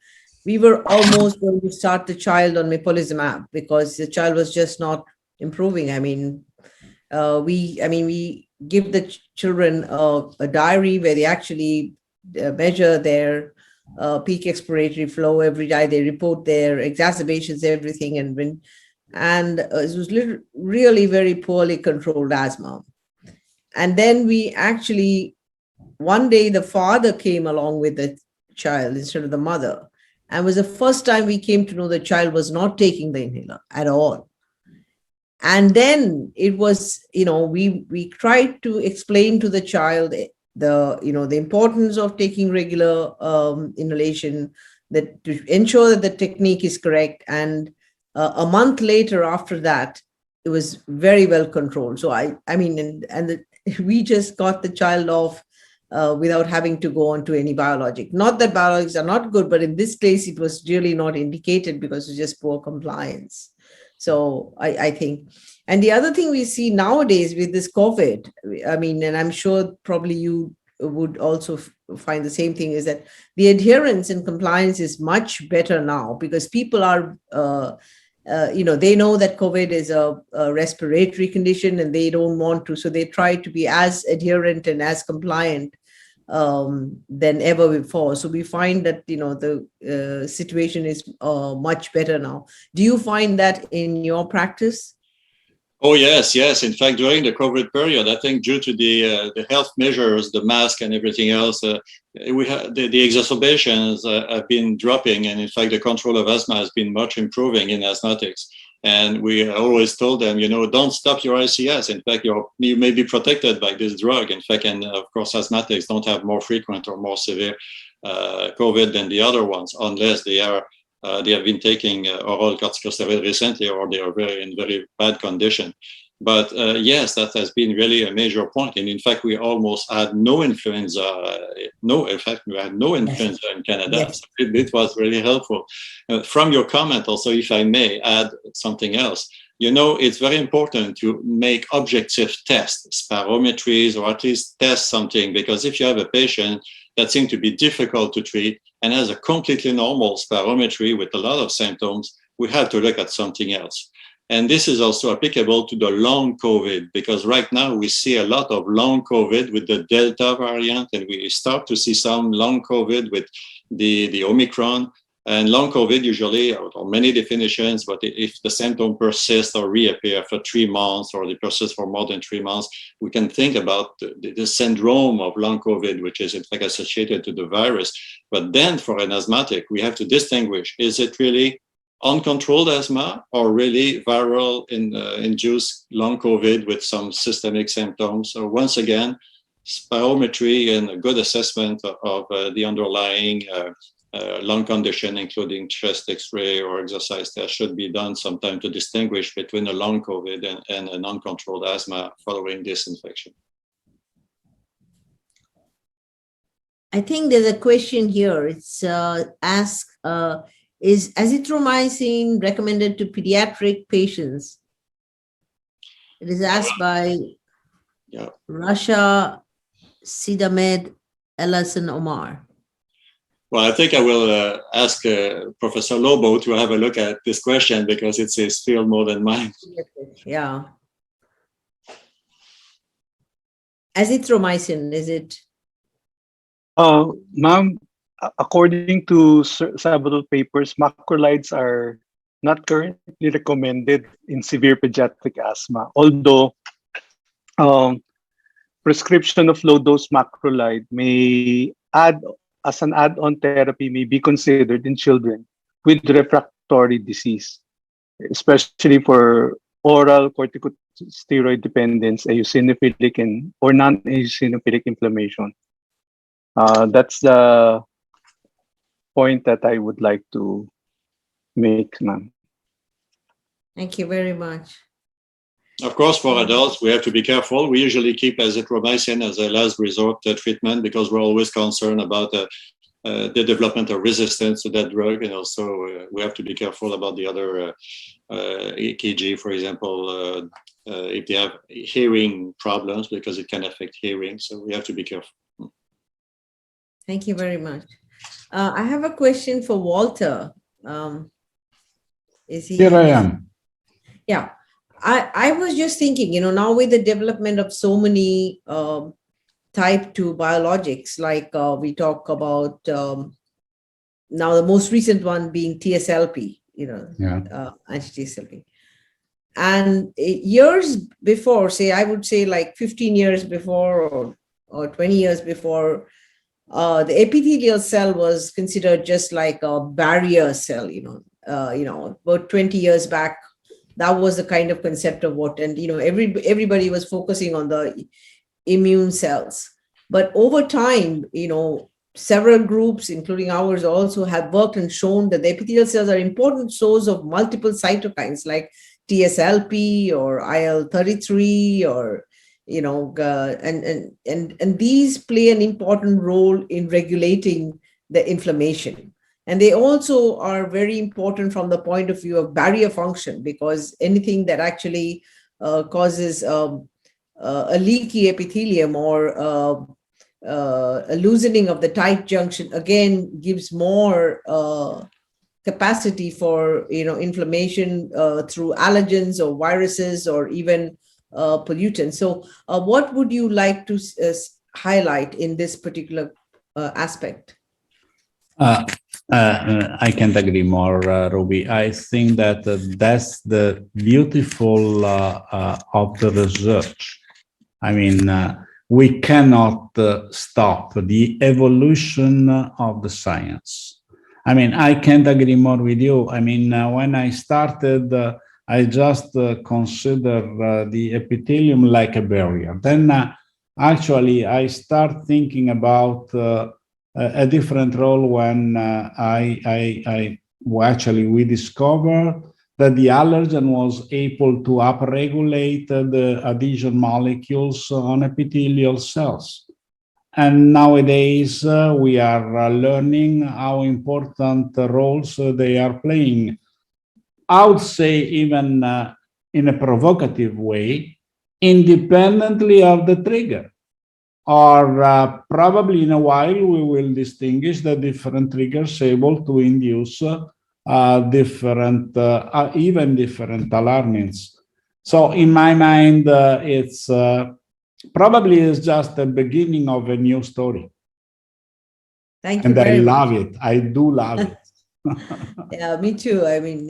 [SPEAKER 1] We were almost going to start the child on mepolizumab because the child was just not improving. We give the children a diary where they actually measure their peak expiratory flow every day. They report their exacerbations, everything, and it was really very poorly controlled asthma. And then we actually, one day the father came along with the child instead of the mother, and it was the first time we came to know the child was not taking the inhaler at all. And then it was, we tried to explain to the child the importance of taking regular inhalation, that to ensure that the technique is correct. And a month later after that, it was very well controlled. So we just got the child off without having to go on to any biologic. Not that biologics are not good, but in this case, it was really not indicated because it's just poor compliance. So I think, and the other thing we see nowadays with this COVID, and I'm sure probably you would also find the same thing, is that the adherence and compliance is much better now, because people are, they know that COVID is a respiratory condition and they don't want to, so they try to be as adherent and as compliant than ever before. So we find that the situation is much better now. Do you find that in your practice?
[SPEAKER 3] Oh yes. In fact, during the COVID period, I think due to the health measures, the mask and everything else, we had the exacerbations have been dropping, and in fact, the control of asthma has been much improving in asthmatics. And we always told them, don't stop your ICS. In fact, you may be protected by this drug. In fact, and of course, asthmatics don't have more frequent or more severe COVID than the other ones, unless they have been taking oral corticosteroid recently, or they are in very bad condition. But yes, that has been really a major point. And in fact, we almost had no influenza. We had no influenza in Canada.
[SPEAKER 1] Yes.
[SPEAKER 3] So it was really helpful. From your comment also, if I may add something else, it's very important to make objective tests, spirometries, or at least test something, because if you have a patient that seems to be difficult to treat and has a completely normal spirometry with a lot of symptoms, we have to look at something else. And this is also applicable to the long COVID, because right now we see a lot of long COVID with the Delta variant, and we start to see some long COVID with the Omicron. And long COVID usually, or many definitions, but if the symptom persists or reappear for 3 months, or they persist for more than 3 months, we can think about the syndrome of long COVID, which is in fact associated to the virus. But then for an asthmatic, we have to distinguish, is it really uncontrolled asthma or really viral induced long COVID with some systemic symptoms? So once again, spirometry and a good assessment of the underlying lung condition, including chest X-ray or exercise test, should be done sometime to distinguish between a long COVID and an uncontrolled asthma following this infection.
[SPEAKER 1] I think there's a question here. It's asked, is azithromycin recommended to pediatric patients? It is asked by Rasha Sidamed Ellison Omar.
[SPEAKER 3] Well, I think I will ask Professor Lobo to have a look at this question, because it's his field more than mine.
[SPEAKER 1] Yeah. azithromycin, is it?
[SPEAKER 2] Ma'am, according to several papers, macrolides are not currently recommended in severe pediatric asthma, although um, prescription of low-dose macrolide may add as an add-on therapy may be considered in children with refractory disease, especially for oral corticosteroid dependence, eosinophilic and or non-eosinophilic inflammation. That's the point that I would like to make, ma'am.
[SPEAKER 1] Thank you very much.
[SPEAKER 3] Of course, for adults, we have to be careful. We usually keep azithromycin as a last resort treatment because we're always concerned about the development of resistance to that drug, and also we have to be careful about the other EKG, for example, if they have hearing problems, because it can affect hearing. So we have to be careful.
[SPEAKER 1] Thank you very much. I have a question for Walter. Is he?
[SPEAKER 4] Here I am.
[SPEAKER 1] Yeah. I was just thinking, now with the development of so many type 2 biologics, like we talk about now the most recent one being TSLP, anti-TSLP. And years before, say, I would say like 15 years before or 20 years before, the epithelial cell was considered just like a barrier cell, about 20 years back. That was the kind of concept of what, and everybody was focusing on the immune cells. But over time, several groups, including ours, also have worked and shown that the epithelial cells are important source of multiple cytokines like TSLP or IL-33 or and these play an important role in regulating the inflammation. And they also are very important from the point of view of barrier function, because anything that actually causes a leaky epithelium or a loosening of the tight junction, again, gives more capacity for inflammation through allergens or viruses or even pollutants. So what would you like to highlight in this particular aspect?
[SPEAKER 4] I can't agree more, Ruby. I think that that's the beautiful of the research. I mean, we cannot stop the evolution of the science. I mean, I can't agree more with you. I mean, when I started, I just consider the epithelium like a barrier. Then actually, I start thinking about a different role when we discovered that the allergen was able to upregulate the adhesion molecules on epithelial cells. And nowadays, we are learning how important roles they are playing. I would say even in a provocative way, independently of the trigger. Or probably in a while, we will distinguish the different triggers able to induce even different alarmins. So in my mind, it's probably is just the beginning of a new story.
[SPEAKER 1] Thank you very much.
[SPEAKER 4] And I love it. I do love it.
[SPEAKER 1] Yeah, me too. I mean,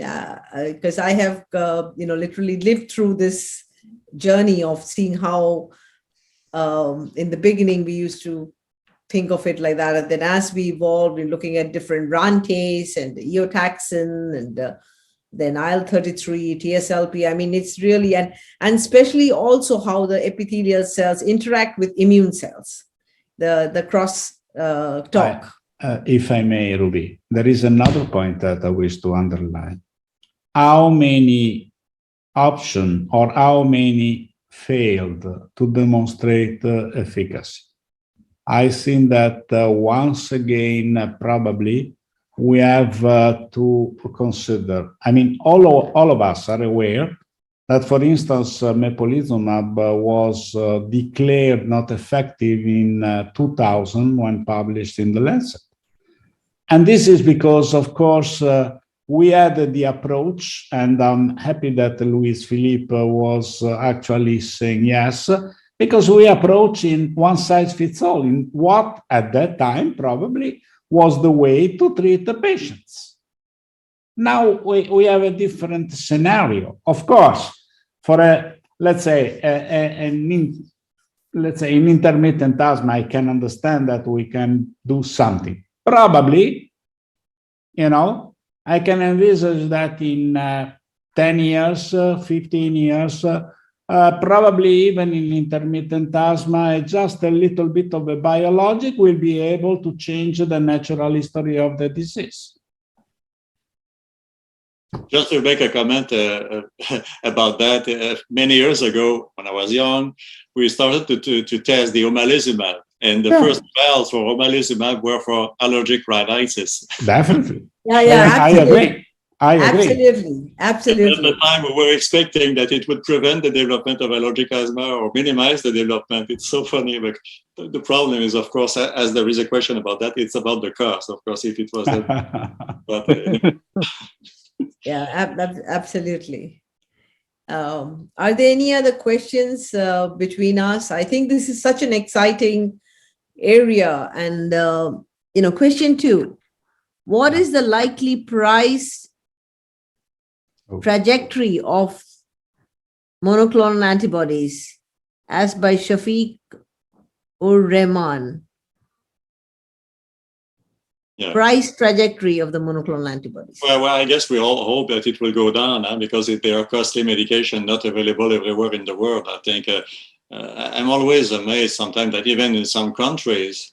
[SPEAKER 1] because I have, literally lived through this journey of seeing how in the beginning, we used to think of it like that. And then as we evolved, we're looking at different RANTase and eotaxin and then IL-33, TSLP. I mean, it's really, and especially also how the epithelial cells interact with immune cells, the cross talk.
[SPEAKER 4] If I may, Ruby, there is another point that I wish to underline. How many options or how many failed to demonstrate efficacy? I think that once again, probably we have to consider, I mean, all of us are aware that, for instance, mepolizumab was declared not effective in 2000 when published in the Lancet. And this is because, of course, we had the approach, and I'm happy that Luis Philippe was actually saying yes, because we approach in one size fits all in what at that time probably was the way to treat the patients. Now we have a different scenario. Of course, for let's say an intermittent asthma, I can understand that we can do something. Probably, I can envisage that in 10 years, 15 years, probably even in intermittent asthma, just a little bit of a biologic will be able to change the natural history of the disease.
[SPEAKER 3] Just to make a comment about that, many years ago, when I was young, we started to test the omalizumab, and the first trials for omalizumab were for allergic rhinitis.
[SPEAKER 4] Definitely.
[SPEAKER 1] Yeah,
[SPEAKER 4] I agree.
[SPEAKER 1] Absolutely.
[SPEAKER 3] At the time, we were expecting that it would prevent the development of allergic asthma or minimize the development. It's so funny, but the problem is, of course, as there is a question about that, it's about the cost. Of course, if it was but
[SPEAKER 1] yeah, absolutely. Are there any other questions between us? I think this is such an exciting area. And, question 2, what is the likely price trajectory of monoclonal antibodies, as by Shafiq ur Rahman?
[SPEAKER 3] Yeah.
[SPEAKER 1] Price trajectory of the monoclonal antibodies.
[SPEAKER 3] Well, I guess we all hope that it will go down because they are costly medication, not available everywhere in the world. I think I'm always amazed sometimes that even in some countries,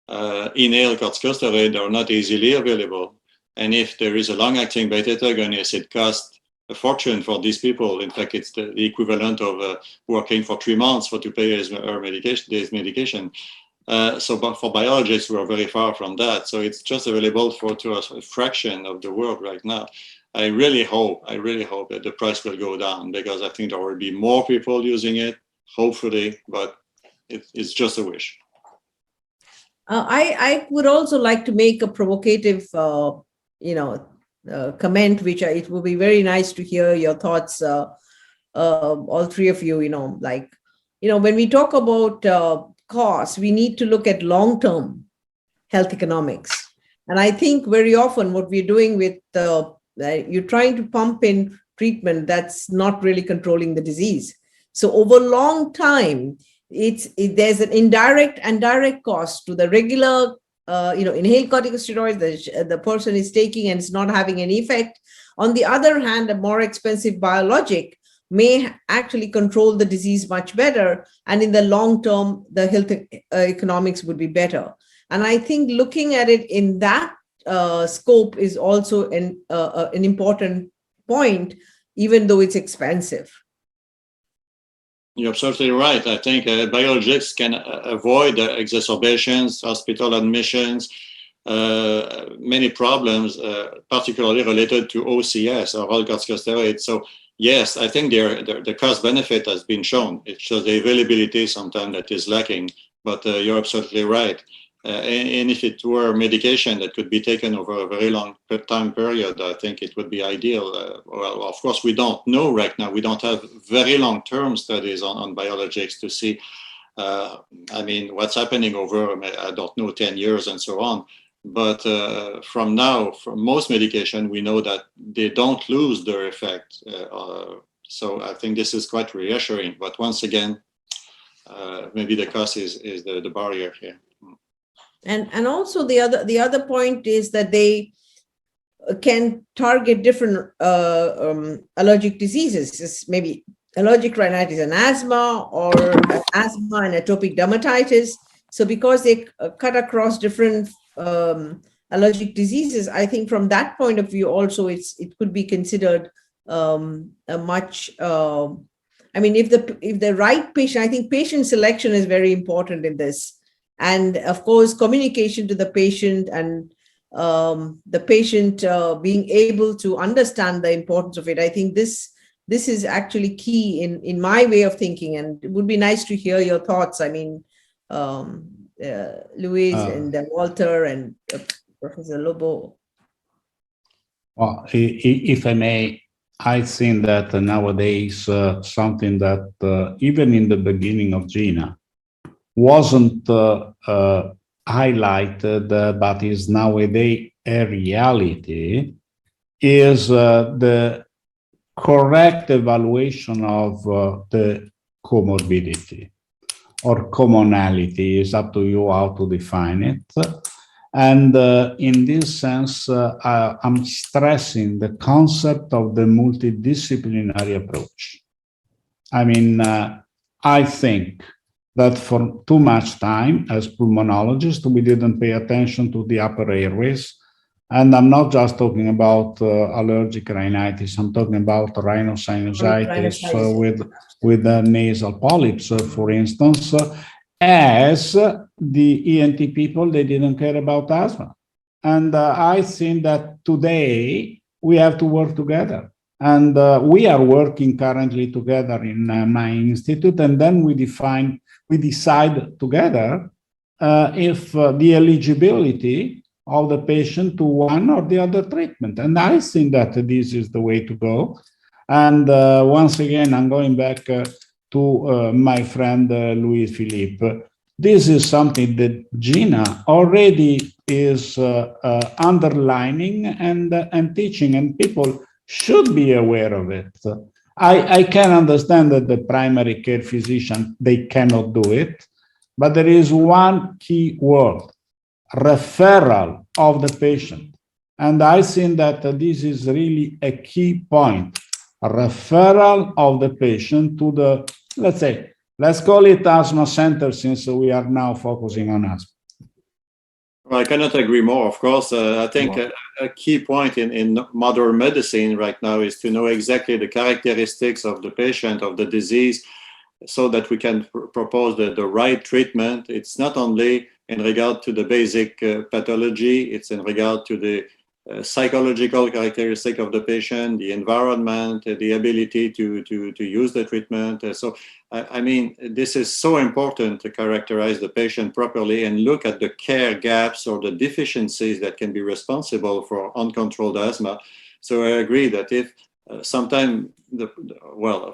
[SPEAKER 3] inhaled corticosteroids are not easily available. And if there is a long-acting beta-agonist, it costs a fortune for these people. In fact, it's the equivalent of working for 3 months to pay his medication. So for biologists, we are very far from that. So it's just available to a fraction of the world right now. I really hope that the price will go down, because I think there will be more people using it, hopefully, but it's just a wish.
[SPEAKER 1] I would also like to make a provocative, comment, which it would be very nice to hear your thoughts, all three of you, when we talk about costs, we need to look at long-term health economics. And I think very often what we're doing with, you're trying to pump in treatment that's not really controlling the disease. So over long time, there's an indirect and direct cost to the regular, inhaled corticosteroids the person is taking, and it's not having any effect. On the other hand, a more expensive biologic may actually control the disease much better, and in the long term, the health economics would be better. And I think looking at it in that scope is also an important point, even though it's expensive.
[SPEAKER 3] You're absolutely right. I think biologics can avoid exacerbations, hospital admissions, many problems, particularly related to OCS, oral corticosteroids. So yes, I think the cost benefit has been shown. It's just the availability sometimes that is lacking, but you're absolutely right. And if it were medication that could be taken over a very long time period, I think it would be ideal. Well, of course, we don't know right now. We don't have very long-term studies on biologics to see, what's happening over, I don't know, 10 years and so on. But from now, for most medication, we know that they don't lose their effect. So I think this is quite reassuring. But once again, maybe the cost is the barrier here.
[SPEAKER 1] And also the other point is that they can target different allergic diseases. It's maybe allergic rhinitis and asthma, or asthma and atopic dermatitis. So because they cut across different allergic diseases, I think from that point of view also it could be considered a much. If the right patient, I think patient selection is very important in this. And of course, communication to the patient, and the patient being able to understand the importance of it. I think this is actually key in my way of thinking, and it would be nice to hear your thoughts. Luis and Walter and Professor Lobo.
[SPEAKER 4] Well, if I may I think that nowadays something that even in the beginning of GINA wasn't highlighted, but is nowadays a reality, is the correct evaluation of the comorbidity or commonality. Is up to you how to define it. And in this sense, I'm stressing the concept of the multidisciplinary approach. I mean, I think that for too much time as pulmonologists, we didn't pay attention to the upper airways. And I'm not just talking about allergic rhinitis, I'm talking about rhinosinusitis with nasal polyps, for instance, as the ENT people, they didn't care about asthma. And I think that today we have to work together. And we are working currently together in my institute, and then we decide together if the eligibility of the patient to one or the other treatment. And I think that this is the way to go. And once again, I'm going back to my friend Louis Philippe. This is something that GINA already is underlining and teaching, and people should be aware of it. I can understand that the primary care physician, they cannot do it, but there is one key word: referral of the patient. And I think that this is really a key point, a referral of the patient to the, let's call it asthma center, since we are now focusing on asthma.
[SPEAKER 3] Well, I cannot agree more, of course. I think a key point in modern medicine right now is to know exactly the characteristics of the patient, of the disease, so that we can propose the right treatment. It's not only in regard to the basic pathology, it's in regard to the psychological characteristic of the patient, the environment, the ability to use the treatment. So, I mean, this is so important to characterize the patient properly and look at the care gaps or the deficiencies that can be responsible for uncontrolled asthma. So I agree that if sometimes,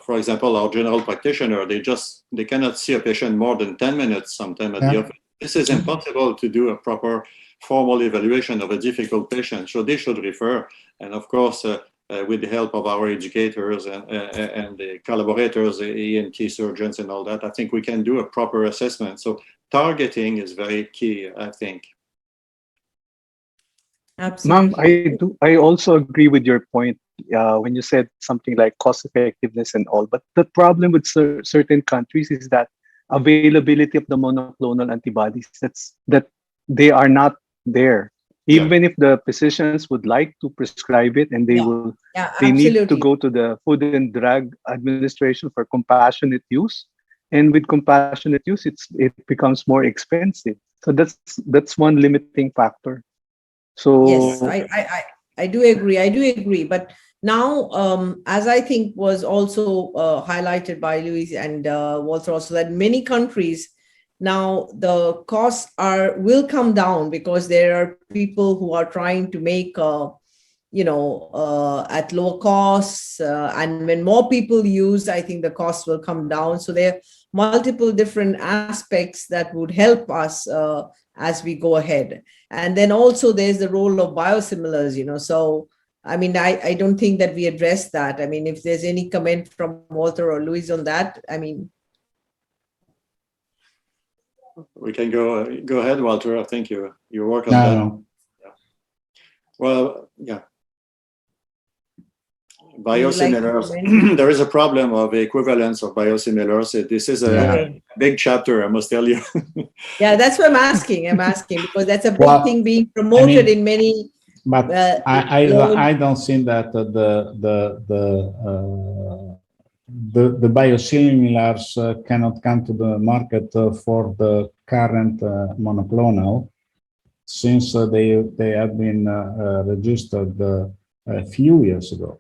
[SPEAKER 3] for example, our general practitioner, they cannot see a patient more than 10 minutes sometimes at the office. This is impossible to do a proper formal evaluation of a difficult patient. So they should refer. And of course, with the help of our educators and the collaborators, the ENT surgeons and all that, I think we can do a proper assessment. So targeting is very key, I think.
[SPEAKER 1] Absolutely.
[SPEAKER 2] Ma'am, I also agree with your point when you said something like cost effectiveness and all. But the problem with certain countries is that availability of the monoclonal antibodies, that they are not there. Even if the physicians would like to prescribe it, and they need to go to the Food and Drug Administration for compassionate use, and with compassionate use, it becomes more expensive. So that's one limiting factor. So
[SPEAKER 1] yes, I do agree. I do agree. But now, as I think was also highlighted by Louise and Walter also, that many countries now the costs will come down because there are people who are trying to make at lower costs, and when more people use, I think the costs will come down. So there are multiple different aspects that would help us as we go ahead. And then also there's the role of biosimilars, so I mean, I don't think that we addressed that. I mean, if there's any comment from Walter or Louise on that, I mean.
[SPEAKER 3] We can go ahead, Walter. I think you work on that. Yeah. Well, yeah. Biosimilars. There is a problem of equivalence of biosimilars. This is a big chapter, I must tell you.
[SPEAKER 1] Yeah, that's what I'm asking. Because that's a big thing being promoted in many.
[SPEAKER 4] But I don't think that the biosimilars cannot come to the market for the current monoclonal, since they have been registered a few years ago.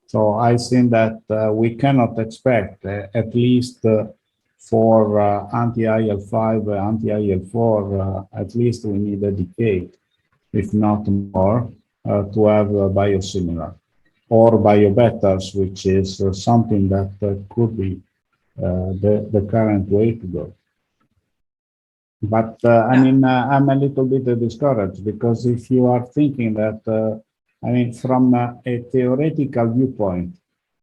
[SPEAKER 4] So I think that we cannot expect, at least for anti-IL-5, anti-IL-4, at least we need a decade, if not more, to have a biosimilar. or biobetters, which is something that could be the current way to go. But I mean, I'm a little bit discouraged because if you are thinking that, I mean, from a theoretical viewpoint,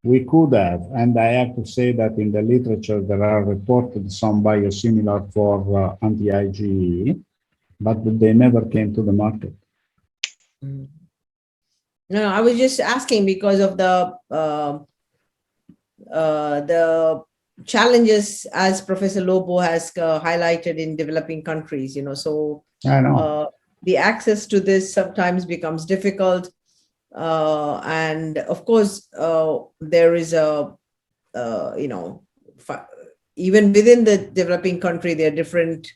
[SPEAKER 4] we could have, and I have to say that in the literature there are reported some biosimilar for anti-IgE, but they never came to the market.
[SPEAKER 1] No, I was just asking because of the challenges, as Professor Lobo has highlighted, in developing countries, you know, so
[SPEAKER 4] I know.
[SPEAKER 1] the access to this sometimes becomes difficult. And of course, there is a, you know, even within the developing country, there are different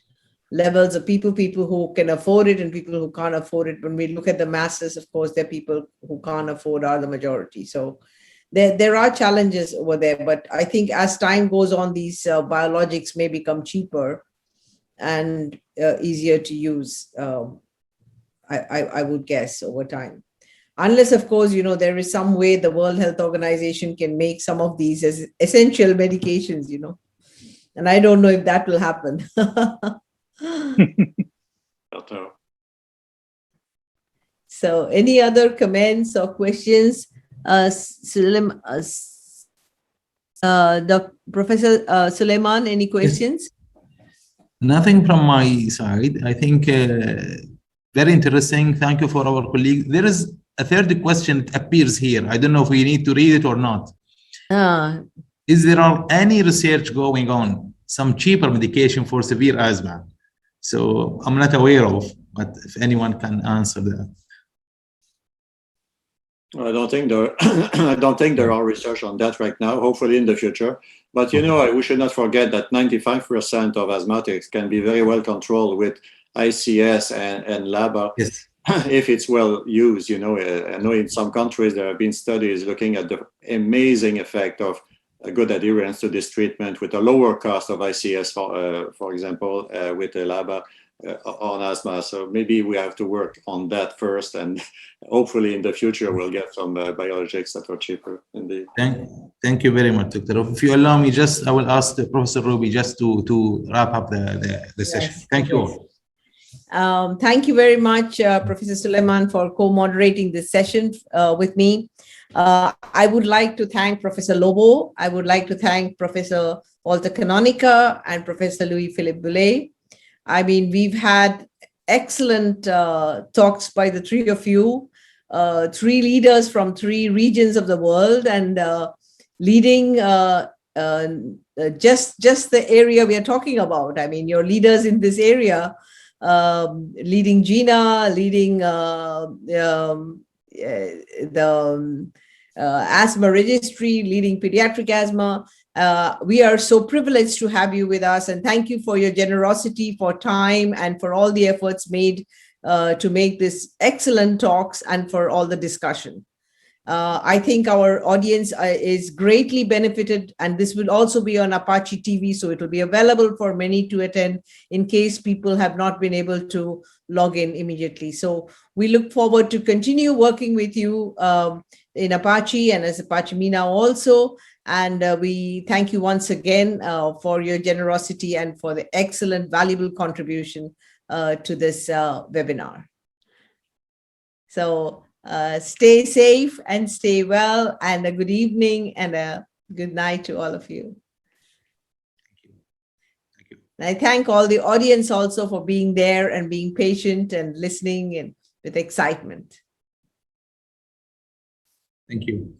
[SPEAKER 1] levels of people who can afford it and people who can't afford it. When we look at the masses, of course, there are people who can't afford are the majority. So there are challenges over there, but I think as time goes on, these biologics may become cheaper and easier to use, I would guess, over time. Unless, of course, you know, there is some way the World Health Organization can make some of these as essential medications, you know, and I don't know if that will happen. So any other comments or questions? Professor Suleiman, any questions?
[SPEAKER 5] Nothing from my side. I think very interesting. Thank you for our colleague. There is a third question that appears here. I don't know if we need to read it or not. Is there any research going on, some cheaper medication for severe asthma? So I'm not aware of, but if anyone can answer that.
[SPEAKER 3] I don't think there I don't think there are research on that right now, hopefully in the future. But you know, we should not forget that 95% of asthmatics can be very well controlled with ICS and LABA.
[SPEAKER 5] Yes.
[SPEAKER 3] If it's well used. You know, I know in some countries there have been studies looking at the amazing effect of a good adherence to this treatment with a lower cost of ICS, for example, with the LABA on asthma. So maybe we have to work on that first, and hopefully in the future we'll get some biologics that are cheaper. Indeed.
[SPEAKER 5] Thank you very much, Dr. If you allow me, I will ask Professor Ruby just to wrap up the session.
[SPEAKER 1] Yes,
[SPEAKER 5] Thank you all.
[SPEAKER 1] Thank you very much, Professor Suleiman, for co-moderating this session with me. I would like to thank Professor Lobo. I would like to thank Professor Walter Canonica and Professor Louis-Philippe Boulay. I mean, we've had excellent talks by the three of you, three leaders from three regions of the world, and leading just the area we are talking about. I mean, you're leaders in this area, leading GINA, leading the asthma registry, leading pediatric asthma. We are so privileged to have you with us, and thank you for your generosity, for time, and for all the efforts made to make this excellent talks and for all the discussion. I think our audience is greatly benefited, and this will also be on APAAACI TV, so it will be available for many to attend in case people have not been able to log in immediately. So we look forward to continue working with you in APAACI and as APAACI MENA also. And we thank you once again for your generosity and for the excellent, valuable contribution to this webinar. So stay safe and stay well, and a good evening and a good night to all of you.
[SPEAKER 5] Thank you.
[SPEAKER 1] And I thank all the audience also for being there and being patient and listening and with excitement.
[SPEAKER 5] Thank you.